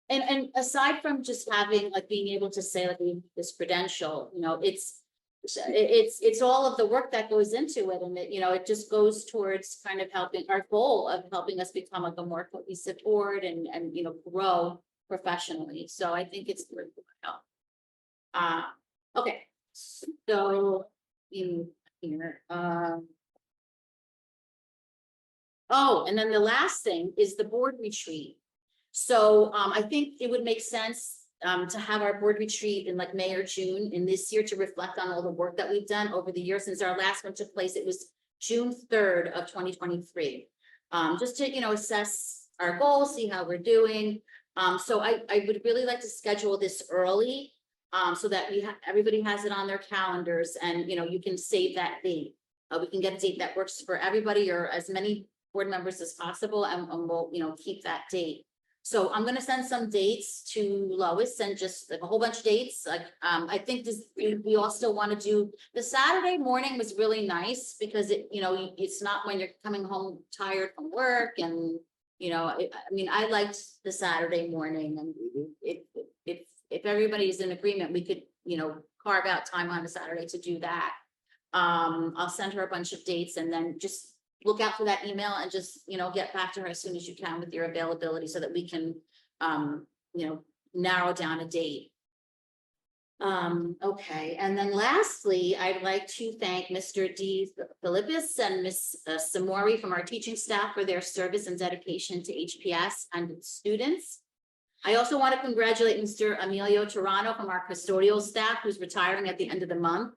And aside from just having, like, being able to say, like, we have this credential, it's all of the work that goes into it, and it just goes towards kind of helping our goal of helping us become like a more cohesive board and grow professionally. So I think it's worthwhile. Okay, so in here, oh, and then the last thing is the board retreat. So I think it would make sense to have our board retreat in like May or June in this year to reflect on all the work that we've done over the years. Since our last one took place, it was June 3rd of 2023. Just to, assess our goals, see how we're doing. So I would really like to schedule this early so that everybody has it on their calendars and, you can save that date. We can get a date that works for everybody or as many board members as possible, and we'll, keep that date. So I'm gonna send some dates to Lois and just like a whole bunch of dates. Like, I think we all still want to do, the Saturday morning was really nice because it's not when you're coming home tired from work and, I liked the Saturday morning, and if everybody's in agreement, we could, carve out time on a Saturday to do that. I'll send her a bunch of dates and then just look out for that email and just, get back to her as soon as you can with your availability so that we can, narrow down a date. Okay, and then lastly, I'd like to thank Mr. D. Philippus and Ms. Samori from our teaching staff for their service and dedication to HPS and its students. I also want to congratulate Mr. Emilio Toronto from our custodial staff, who's retiring at the end of the month.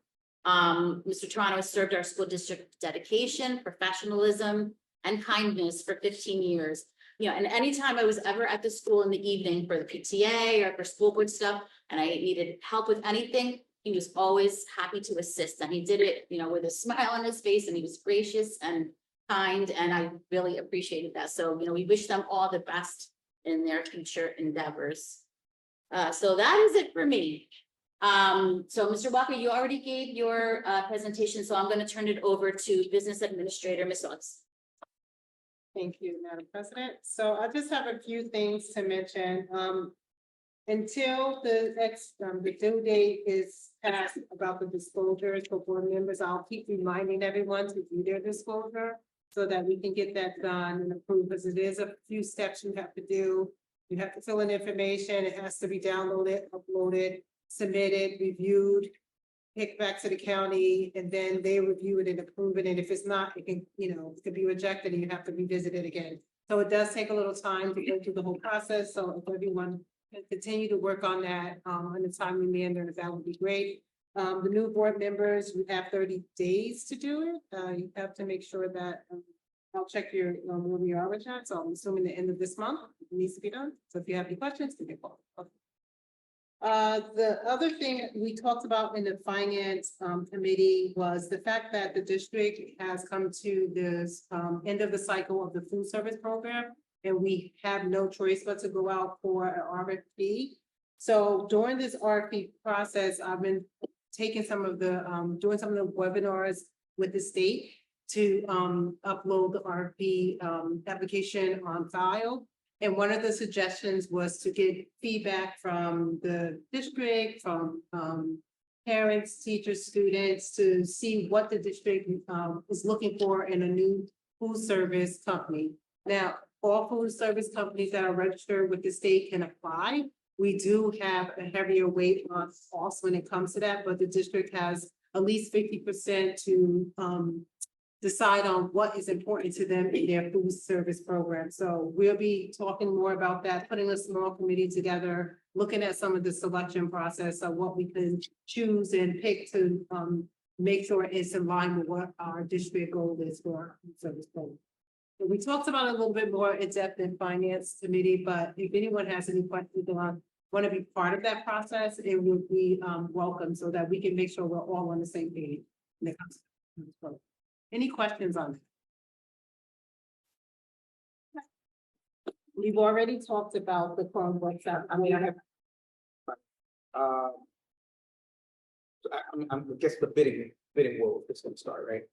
Mr. Toronto has served our school district with dedication, professionalism, and kindness for 15 years. And anytime I was ever at the school in the evening for the PTA or for school board stuff, and I needed help with anything, he was always happy to assist. And he did it, with a smile on his face, and he was gracious and kind, and I really appreciated that. So, we wish them all the best in their future endeavors. So that is it for me. So Mr. Walker, you already gave your presentation, so I'm going to turn it over to Business Administrator, Ms. Oaks. Thank you, Madam President. So I just have a few things to mention. Until the due date is passed about the disclosures for board members, I'll keep reminding everyone to do their disclosure so that we can get that done and approved, because it is a few steps you have to do. You have to fill in information. It has to be downloaded, uploaded, submitted, reviewed, picked back to the county, and then they review it and approve it. And if it's not, it can, it could be rejected and you have to revisit it again. So it does take a little time to go through the whole process. So if everyone can continue to work on that in a timely manner, that would be great. The new board members, we have 30 days to do it. You have to make sure that I'll check your where we are with that. So I'm assuming the end of this month it needs to be done. So if you have any questions, give me a call. Okay. The other thing we talked about in the finance committee was the fact that the district has come to this end of the cycle of the food service program, and we have no choice but to go out for an RFP. So during this RFP process, I've been taking some of the doing some of the webinars with the state to upload the RFP application on file. And one of the suggestions was to get feedback from the district, from parents, teachers, students, to see what the district is looking for in a new food service company. Now, all food service companies that are registered with the state can apply. We do have a heavier weight on costs when it comes to that, but the district has at least 50% to decide on what is important to them in their food service program. So we'll be talking more about that, putting a small committee together, looking at some of the selection process of what we can choose and pick to make sure it's in line with what our district goal is for our food service program. So we talked about it a little bit more in depth in finance committee, but if anyone has any questions or want to be part of that process, it would be welcome so that we can make sure we're all on the same page. when it comes to this program. Any questions on that? We've already talked about the Chromebooks. I mean, I have. I guess the bidding war is gonna start, right?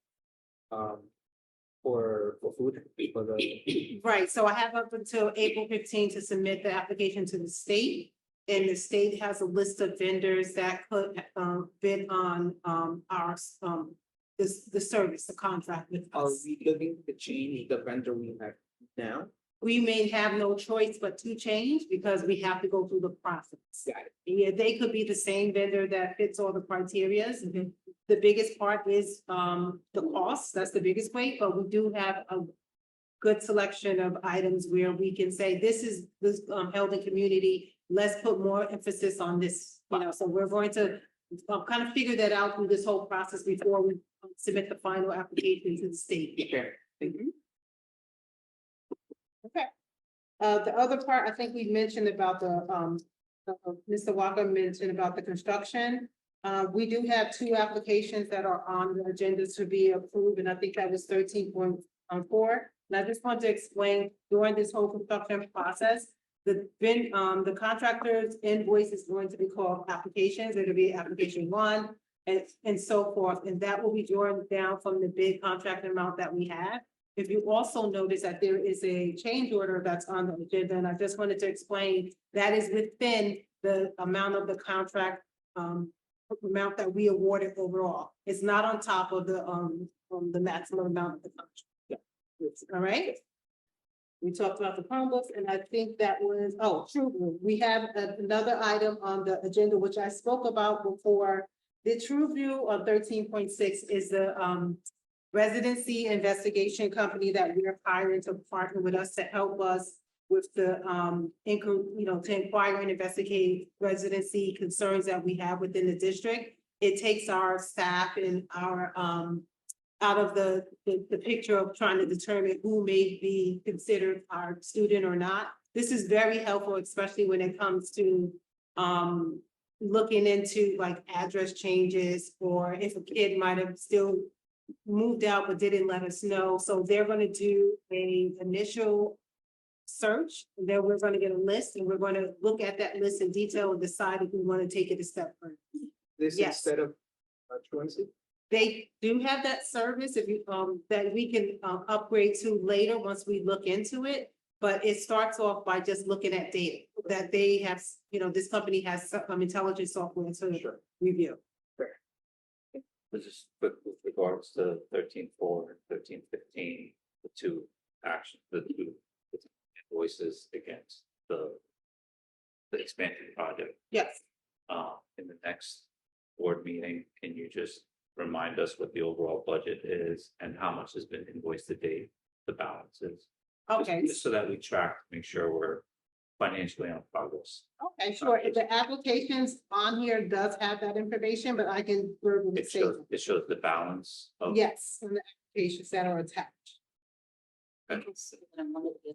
For food, for the. Right, so I have up until April 15 to submit the application to the state. And the state has a list of vendors that could bid on our the service, the contract with Are us. we looking to change the vendor we have now? We may have no choice but to change because we have to go through the process. Got it. Yeah, they could be the same vendor that fits all the criterias. The biggest part is the cost, that's the biggest weight, but we do have a good selection of items where we can say, this is this held in community, let's put more emphasis on this, you know, so we're going to kind of figure that out through this whole process before we submit the final application to the state. Okay, thank you. Okay. The other part, I think we mentioned about the, Mr. Walker mentioned about the construction. We do have 2 applications that are on the agenda to be approved, and I think that was 13.4. And I just want to explain during this whole construction process, the contractor's invoice is going to be called applications. It'll be application 1 and so forth, and that will be drawn down from the bid contract amount that we have. If you also notice that there is a change order that's on the agenda, and I just wanted to explain that is within the amount of the contract amount that we awarded overall. It's not on top of the maximum amount of the contract. Yeah. All right. We talked about the Chromebooks, and I think that was, TrueView. We have another item on the agenda, which I spoke about before. The TrueView on 13.6 is the residency investigation company that we're hiring to partner with us to help us with the to inquire and investigate residency concerns that we have within the district. It takes our staff and our out of the picture of trying to determine who may be considered our student or not. This is very helpful, especially when it comes to looking into like address changes, or if a kid might have still moved out but didn't let us know. So they're going to do a initial search, and then we're going to get a list, and we're going to look at that list in detail and decide if we want to take it a step further. This Yes. instead of truancy? They do have that service if you that we can upgrade to later once we look into it. But it starts off by just looking at data that they have, this company has some intelligence software to review. This is with regards to 13.4 and 13.15, the 2 invoices against the expansion project. Yes. In the next board meeting, can you just remind us what the overall budget is and how much has been invoiced to date, the balance is? Okay. Just so that we track, make sure we're financially on progress. Okay, sure. If the applications on here does have that information, but I can verbally say. It shows the balance of. Yes, and the applications that are attached. I can see that in one of the-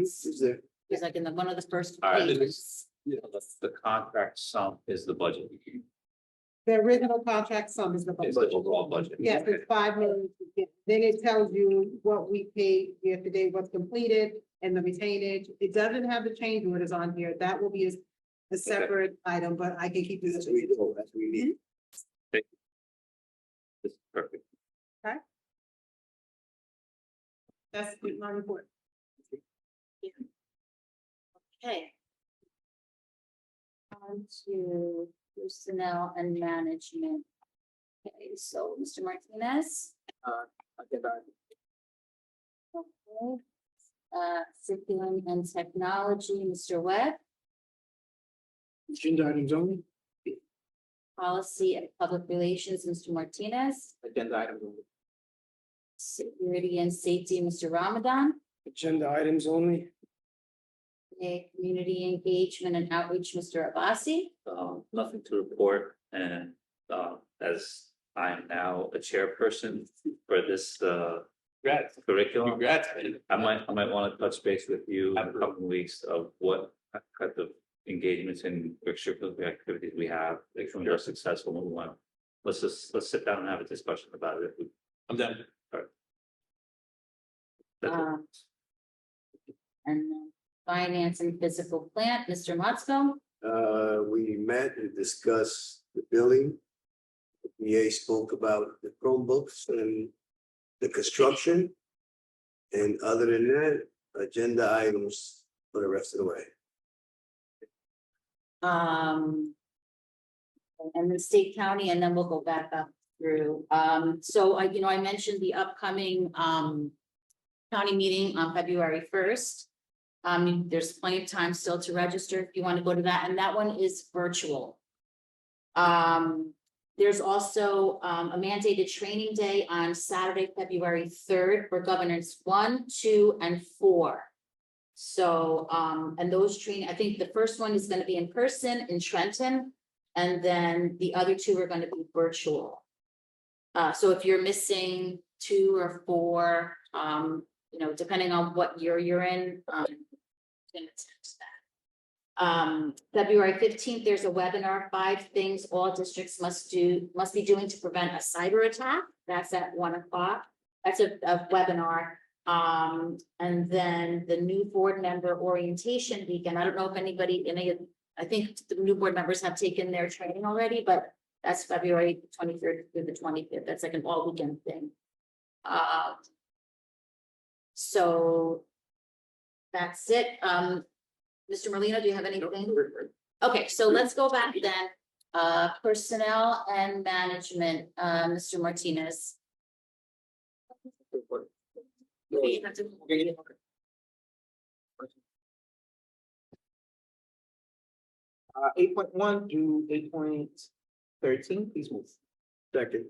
Is there? It's like in one of the first All right, pages. the contract sum is the budget. The original contract sum is the Is budget. the overall budget. Yes, it's 5 million. Then it tells you what we paid year to date, what's completed, and the retainage. It doesn't have the change orders on here. That will be a separate item, but I can keep this. That's what we do, that's what we need. This is perfect. That's my report. Okay. On to personnel and management. Okay, so Mr. Martinez. Okay. Curriculum and technology, Mr. Webb. Agenda items only. Policy and public relations, Mr. Martinez. Agenda items only. Security and safety, Mr. Ramadan. Agenda items only. Okay, community engagement and outreach, Mr. Abbasi. Nothing to report, and as I am now a chairperson for this Congrats. curriculum. Congrats, man. I might want to touch base with you in a couple of weeks of what kind of engagements and extracurricular activities we have, like when we're successful, we want. Let's sit down and have a discussion about it. I'm done. That's it. And then finance and physical plant, Mr. Motzko. We met and discussed the billing. The VA spoke about the Chromebooks and the construction. And other than that, agenda items for the rest of the way. And then state county, and then we'll go back up through. So I mentioned the upcoming, county meeting on February 1st. There's plenty of time still to register if you want to go to that, and that one is virtual. There's also, a mandated training day on Saturday, February 3rd for governors 1, 2, and 4. So, and those training, I think the first one is going to be in person in Trenton, and then the other 2 are going to be virtual. So if you're missing 2 or 4, depending on what year you're in, can attend to that. February 15th, there's a webinar, 5 things all districts must be doing to prevent a cyber attack. That's at 1 o'clock. That's a webinar. And then the new board member orientation weekend. I don't know if I think the new board members have taken their training already, but that's February 23rd through the 25th. That's like an all weekend thing. So that's it. Mr. Merlino, do you have anything? Okay, so let's go back then. Personnel and management, Mr. Martinez. 8.1 to 8.13, please move. Second.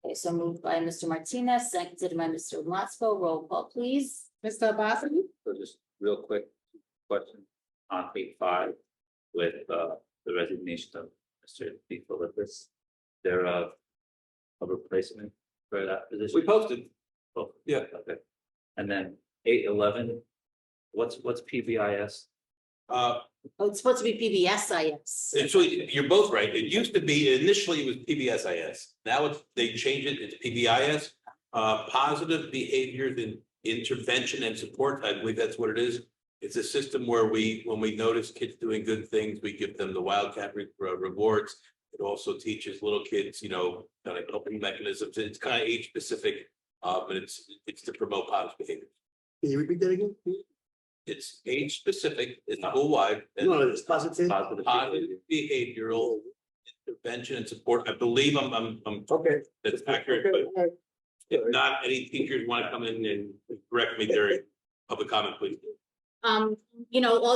Okay, so moved by Mr. Martinez, seconded by Mr. Motzko. Roll call, please. Mr. Abasi? So just real quick question on page 5 with the resignation of Mr. D. Philippus. There a replacement for that position? We posted. Oh, Yeah. okay. And then 8.11, what's PBIS? Oh, it's supposed to be PBSIS. Actually, you're both right. It used to be, initially it was PBSIS. Now they changed it, it's PBIS. Positive behaviors in intervention and support, I believe that's what it is. It's a system where when we notice kids doing good things, we give them the Wildcat rewards. It also teaches little kids, kind of coping mechanisms. It's kind of age specific, and it's to promote positive behavior. Can you repeat that again? It's age specific, it's school wide. No, it's positive. Positive Positive behavioral intervention and support. I believe I'm Okay. that's accurate, but if not, any teachers want to come in and correct me during public comment, please. All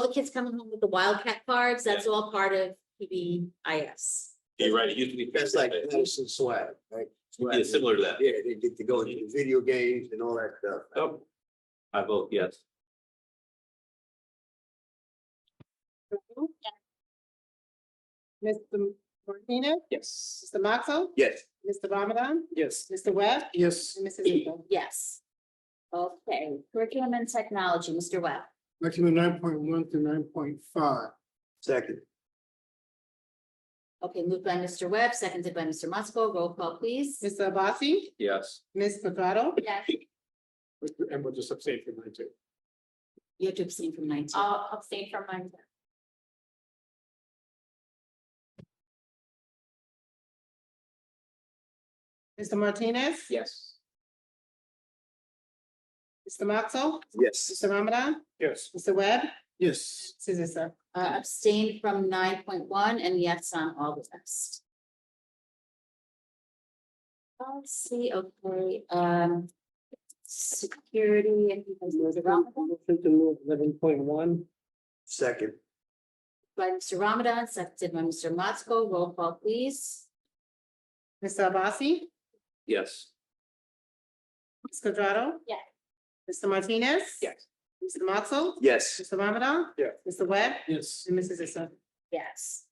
the kids coming home with the Wildcat cards, that's all part of PBIS. You're right, it used to be. That's like Madison swag, right? Yeah, similar to that. Yeah, they get to go into the video games and all that stuff. Oh, I vote yes. Mr. Martinez? Yes. Mr. Moxell? Yes. Mr. Ramadan? Yes. Mr. Webb? Yes, And Mrs. Ito? Yes. Okay, curriculum and technology, Mr. Webb. recommend 9.1 to 9.5. Second. Okay, moved by Mr. Webb, seconded by Mr. Motzko. Roll call, please. Mr. Abasi? Yes. Ms. Quadrado? Yes. And we'll just abstain from 9 too. You have to abstain from 19. I'll abstain from mine. Mr. Martinez? Yes. Mr. Moxell? Yes. Mr. Ramadan? Yes. Mr. Webb? Yes. Mrs. Issa? Abstain from 9.1 and yes on all the rest. Let's see, okay, security, and Mr. Ramadan, Motion to move 11.1. Second. by Mr. Ramadan, seconded by Mr. Motzko. Roll call, please. Mr. Abasi? Yes. Ms. Quadrado? Yes. Mr. Martinez? Yes. Mr. Moxell? Yes. Mr. Ramadan? Yeah. Mr. Webb? Yes. And Mrs. Issa? Yes.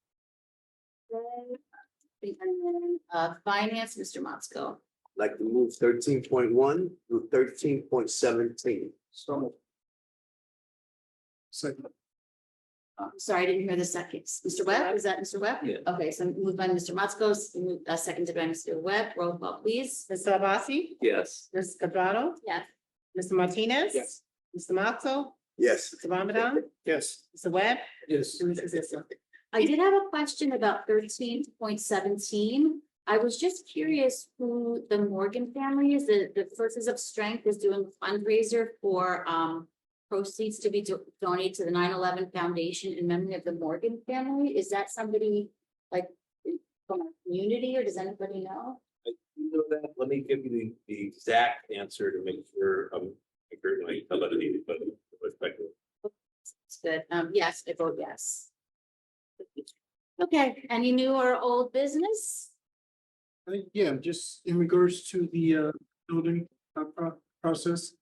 And then, finance, Mr. Motzko. Like to move 13.1 through 13.17. So. Second. Sorry, I didn't hear the seconds. Mr. Webb, is that Mr. Webb? Yeah. Okay, so moved by Mr. Motzko, seconded by Mr. Webb. Roll call, please. Mr. Abasi, Yes. Ms. Quadrado, Yes. Mr. Martinez. Yes. Mr. Matzo, Yes. Mr. Ramadan, Yes. Mr. Webb, Yes. and Mrs. Zissou. I did have a question about 13.17. I was just curious who the Morgan family is. The Forces of Strength is doing a fundraiser for proceeds to be donated to the 9/11 Foundation in memory of the Morgan family. Is that somebody like from our community, or does anybody know? You know that, let me give you the exact answer to make sure I'm accurate when I tell that it, but respectful. It's good. Yes, I vote yes. Okay, any new or old business? Yeah, just in regards to the building process,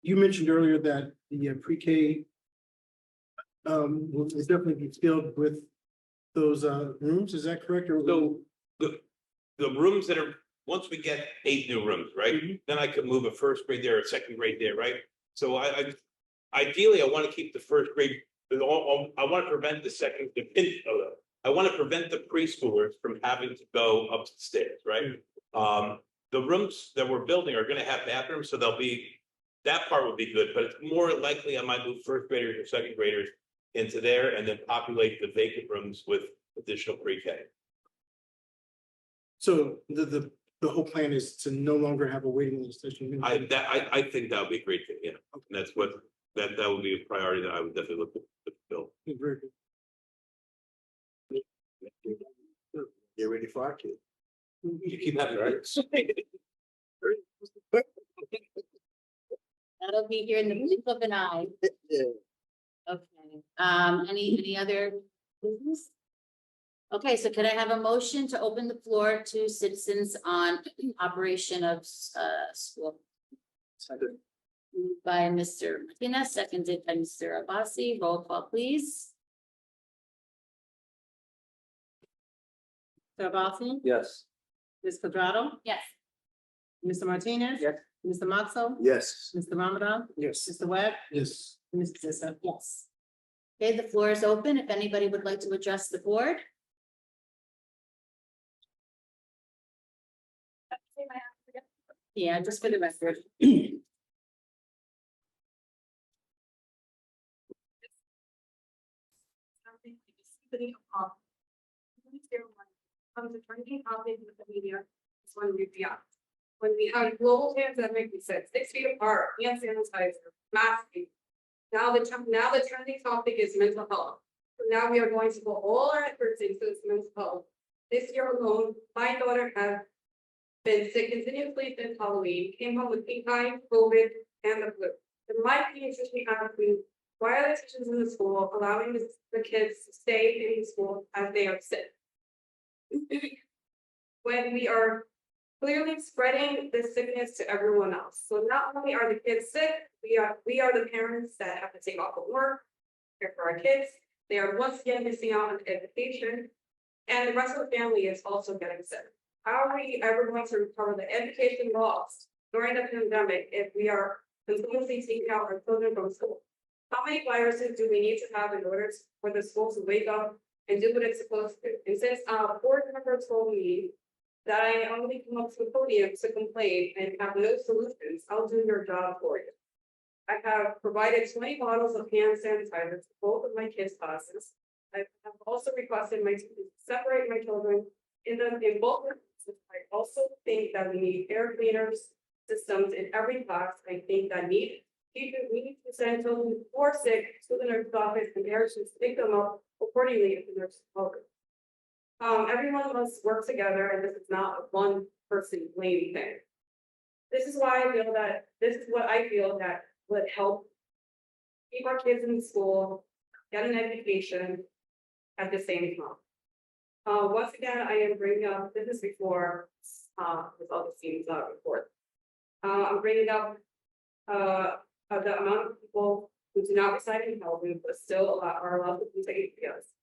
you mentioned earlier that the pre-K will definitely be filled with those rooms, is that correct? Or So the rooms that are, once we get 8 new rooms, right? Mhm. Then I could move a first grade there, a second grade there, right? So ideally, I want to keep the first grade, I want to prevent I want to prevent the preschoolers from having to go upstairs, right? The rooms that we're building are going to have bathrooms, so that part would be good, but it's more likely I might move first graders or second graders into there and then populate the vacant rooms with additional pre-K. so the whole plan is to no longer have a waiting list. As you mentioned. I think that would be a great thing, yeah. And that's what, that would be a priority that I would definitely look to fill. Very good. Get ready for our kid. You keep having, right? That'll be here in the blink of an eye. Okay, any other business? Okay, so could I have a motion to open the floor to citizens on operation of school? Moved by Mr. Martinez, seconded by Mr. Abbasi. Roll call, please. Mr. Abasi, Yes. Ms. Quadrado, Yes. Mr. Martinez. Yes. Mr. Matzo, Yes. Mr. Ramadan, Yes. Mr. Webb, Yes. and Mrs. Zissou. Yes. Okay, the floor is open. If anybody would like to address the board. Yeah, just for the record. Comes to drinking coffee with the media, is when we be up. When we have global pandemic, we said 6 feet apart, hand sanitizer, masking. Now the trending topic is mental health. So now we are going to put all our efforts into this mental health. This year alone, my daughter has been sick continuously since Halloween, came home with pink eye, COVID, and the flu. In my pediatrician, we have between why are the teachers in the school allowing the kids to stay in school as they are sick? When we are clearly spreading this sickness to everyone else. So not only are the kids sick, we are the parents that have to take off of work, care for our kids. They are once again missing out on education, and the rest of the family is also getting sick. How are we ever going to recover the education lost during the pandemic if we are continuously taking out our children from school? How many viruses do we need to have in order for the school to wake up and do what it's supposed to? And since our board member told me that I only come up to the podium to complain and have no solutions, I'll do your job for you. I have provided 20 bottles of hand sanitizer to both of my kids' classes. I have also requested my teachers to separate my children in both classes. I also think that we need air cleaners systems in every class. I think that we need to send children who are sick to the nurse's office and nurses pick them up accordingly if the nurse is welcome. Everyone must work together, and this is not a one person blame thing. This is why I feel that this is what I feel that would help keep our kids in school, get an education at the same time. Once again, I am bringing up this before with all the students report. I'm bringing up the amount of people who do not reside in Calhoun but still are allowed to use HPS.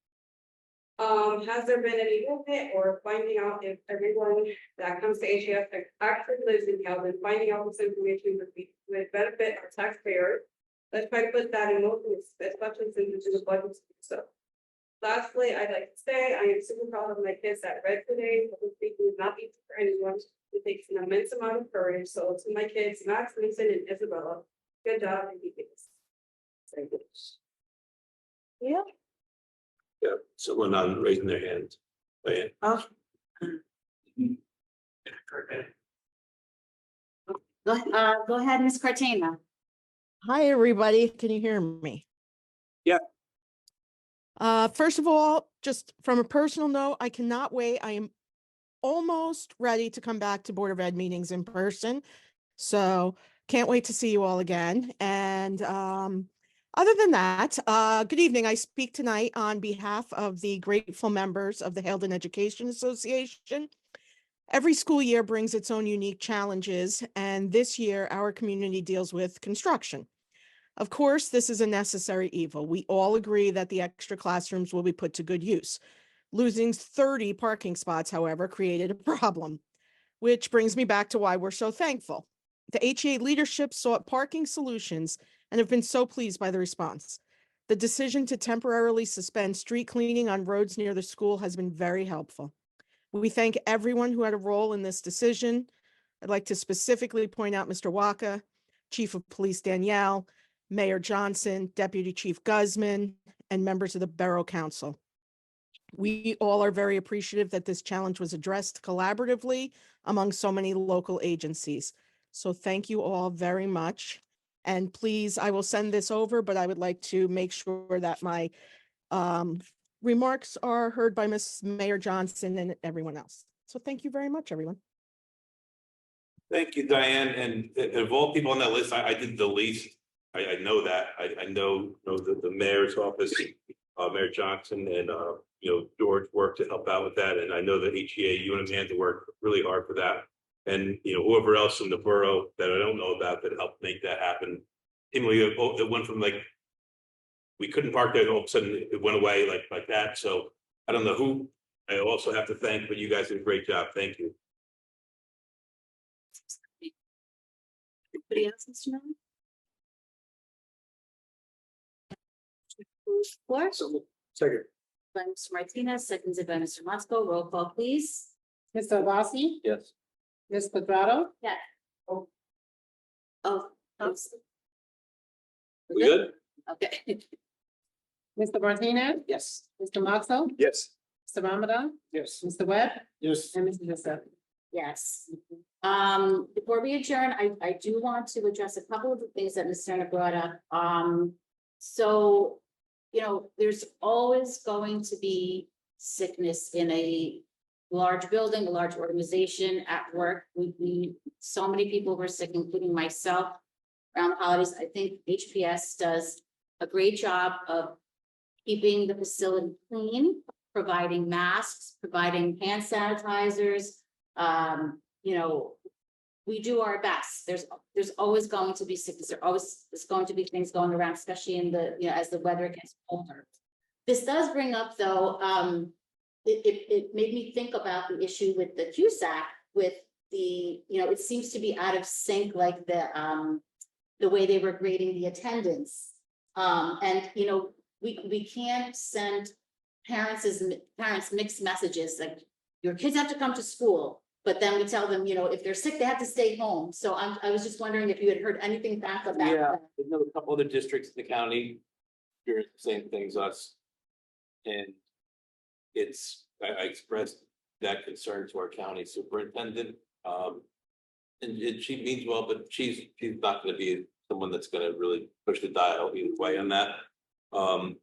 Has there been any movement or finding out if everyone that comes to HPS actually lives in Calvin, finding out this information would benefit our taxpayers? Let's try to put that in motion, especially since it's in the budget. So lastly, I'd like to say I am super proud of my kids that read today. Public speaking is not easy for anyone. It takes an immense amount of courage. So to my kids, Max, Vincent, and Isabella, good job and keep it. Very good. Yeah. Yeah, someone on raising their hand. Diane. Go ahead, Ms. Cartana. Hi, everybody. Can you hear me? Yeah. First of all, just from a personal note, I cannot wait. I am almost ready to come back to Board of Ed meetings in person. So can't wait to see you all again. And other than that, good evening. I speak tonight on behalf of the grateful members of the Haledon Education Association. Every school year brings its own unique challenges, and this year our community deals with construction. Of course, this is a necessary evil. We all agree that the extra classrooms will be put to good use. Losing 30 parking spots, however, created a problem, which brings me back to why we're so thankful. The HEA leadership sought parking solutions and have been so pleased by the response. The decision to temporarily suspend street cleaning on roads near the school has been very helpful. We thank everyone who had a role in this decision. I'd like to specifically point out Mr. Waka, Chief of Police Danielle, Mayor Johnson, Deputy Chief Guzman, and members of the Borough Council. We all are very appreciative that this challenge was addressed collaboratively among so many local agencies. So thank you all very much. And please, I will send this over, but I would like to make sure that my remarks are heard by Ms. Mayor Johnson and everyone else. So thank you very much, everyone. Thank you, Diane. And of all people on that list, I did the least. I know that. I know the mayor's office, Mayor Johnson and, George worked to help out with that. And I know that HEA, you and Amanda worked really hard for that. And, whoever else in the borough that I don't know about that helped make that happen. It went from like, we couldn't park there, all of a sudden it went away like that. So I don't know who I also have to thank, but you guys did a great job. Thank you. Anybody else, Mr. Miller? Floor Second. by Mr. Martinez, seconded by Mr. Motzko. Roll call, please. Mr. Vassie? Yes. Ms. Quadrado? Yes. Oh. We good? Okay. Mr. Martinez? Yes. Mr. Moxell? Yes. Mr. Ramadan? Yes. Mr. Webb? Yes. And Mr. Joseph? Yes. Before we adjourn, I do want to address a couple of the things that Ms. Cerna brought up. So, there's always going to be sickness in a large building, a large organization at work. We so many people were sick, including myself around the holidays. I think HPS does a great job of keeping the facility clean, providing masks, providing hand sanitizers. We do our best. There's always going to be sickness. There's going to be things going around, especially in the, as the weather gets colder. This does bring up, though, it made me think about the issue with the CUSAC with the, it seems to be out of sync, like the way they were grading the attendance. We can't send parents mixed messages, like your kids have to come to school. But then we tell them, if they're sick, they have to stay home. So I was just wondering if you had heard anything back about that. Yeah, I know a couple other districts in the county experience the same things us. And I expressed that concern to our county superintendent. And she means well, but she's not going to be someone that's going to really push the dial either way on that. My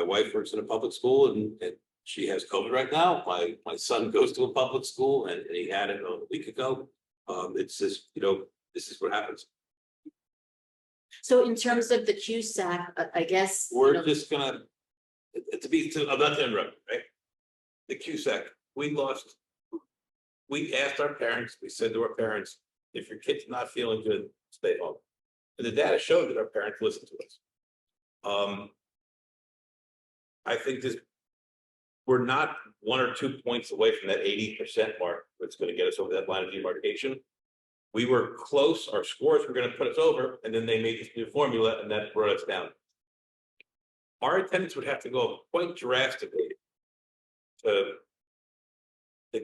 wife works in a public school and she has COVID right now. My son goes to a public school and he had it a week ago. It's just, this is what happens. So in terms of the CUSAC, I guess. We're just gonna, I'm not to interrupt, right? The CUSAC, we asked our parents, we said to our parents, if your kid's not feeling good, stay home. And the data showed that our parents listened to us. I think this we're not 1 or 2 points away from that 80% mark. That's gonna get us over that line of demarcation. We were close, our scores were gonna put us over, and then they made this new formula and that brought us down. Our attendance would have to go up quite drastically to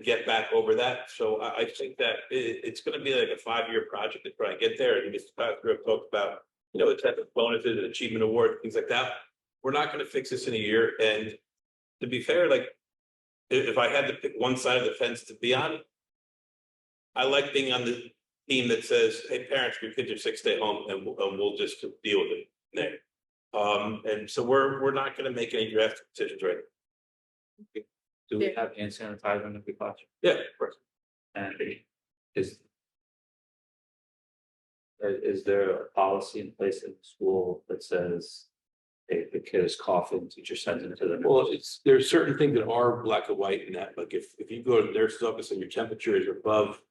get back over that. So I think that it's gonna be like a 5-year project to try and get there. And Mr. Pastor talked about, you know, the type of bonuses and achievement awards, things like that. We're not gonna fix this in a year. And to be fair, like, if I had to pick one side of the fence to be on, I like being on the team that says, hey, parents, your kids are sick, stay home, and we'll just deal with it there. And so we're not gonna make any drastic decisions right now. Do we have hand sanitizer in every classroom? Yeah, of course. And is there a policy in place in the school that says if the kid is coughing, teacher sends him to the Well, there's certain things that are black and white in that, like if you go to the nurse's office and your temperature is above,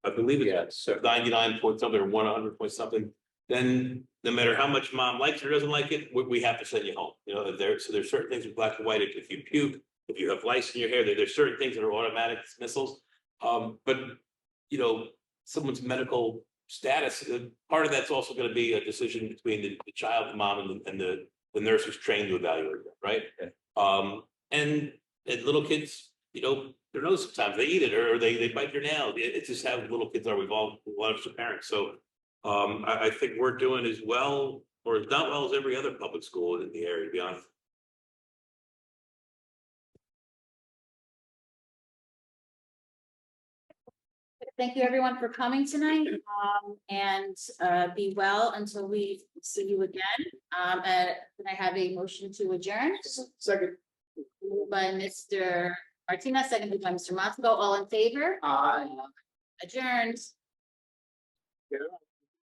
I believe it's 99 point something or 100 point something, then no matter how much mom likes it or doesn't like it, we have to send you home. You know, so there's certain things in black and white. If you puke, if you have lice in your hair, there's certain things that are automatic dismissals. But you know, someone's medical status, part of that's also going to be a decision between the child, the mom, and the nurse who's trained to evaluate that, right? And little kids, you know, their nose sometimes they eat it or they bite their nail. It's just how little kids are. We've all a lot of parents. So I think we're doing as well or as not well as every other public school in the area, to be honest. Thank you, everyone, for coming tonight, and be well until we see you again. And can I have a motion to adjourn? Second. Moved by Mr. Martinez, seconded by Mr. Montego. All in favor? Aye. Adjourned. Yeah.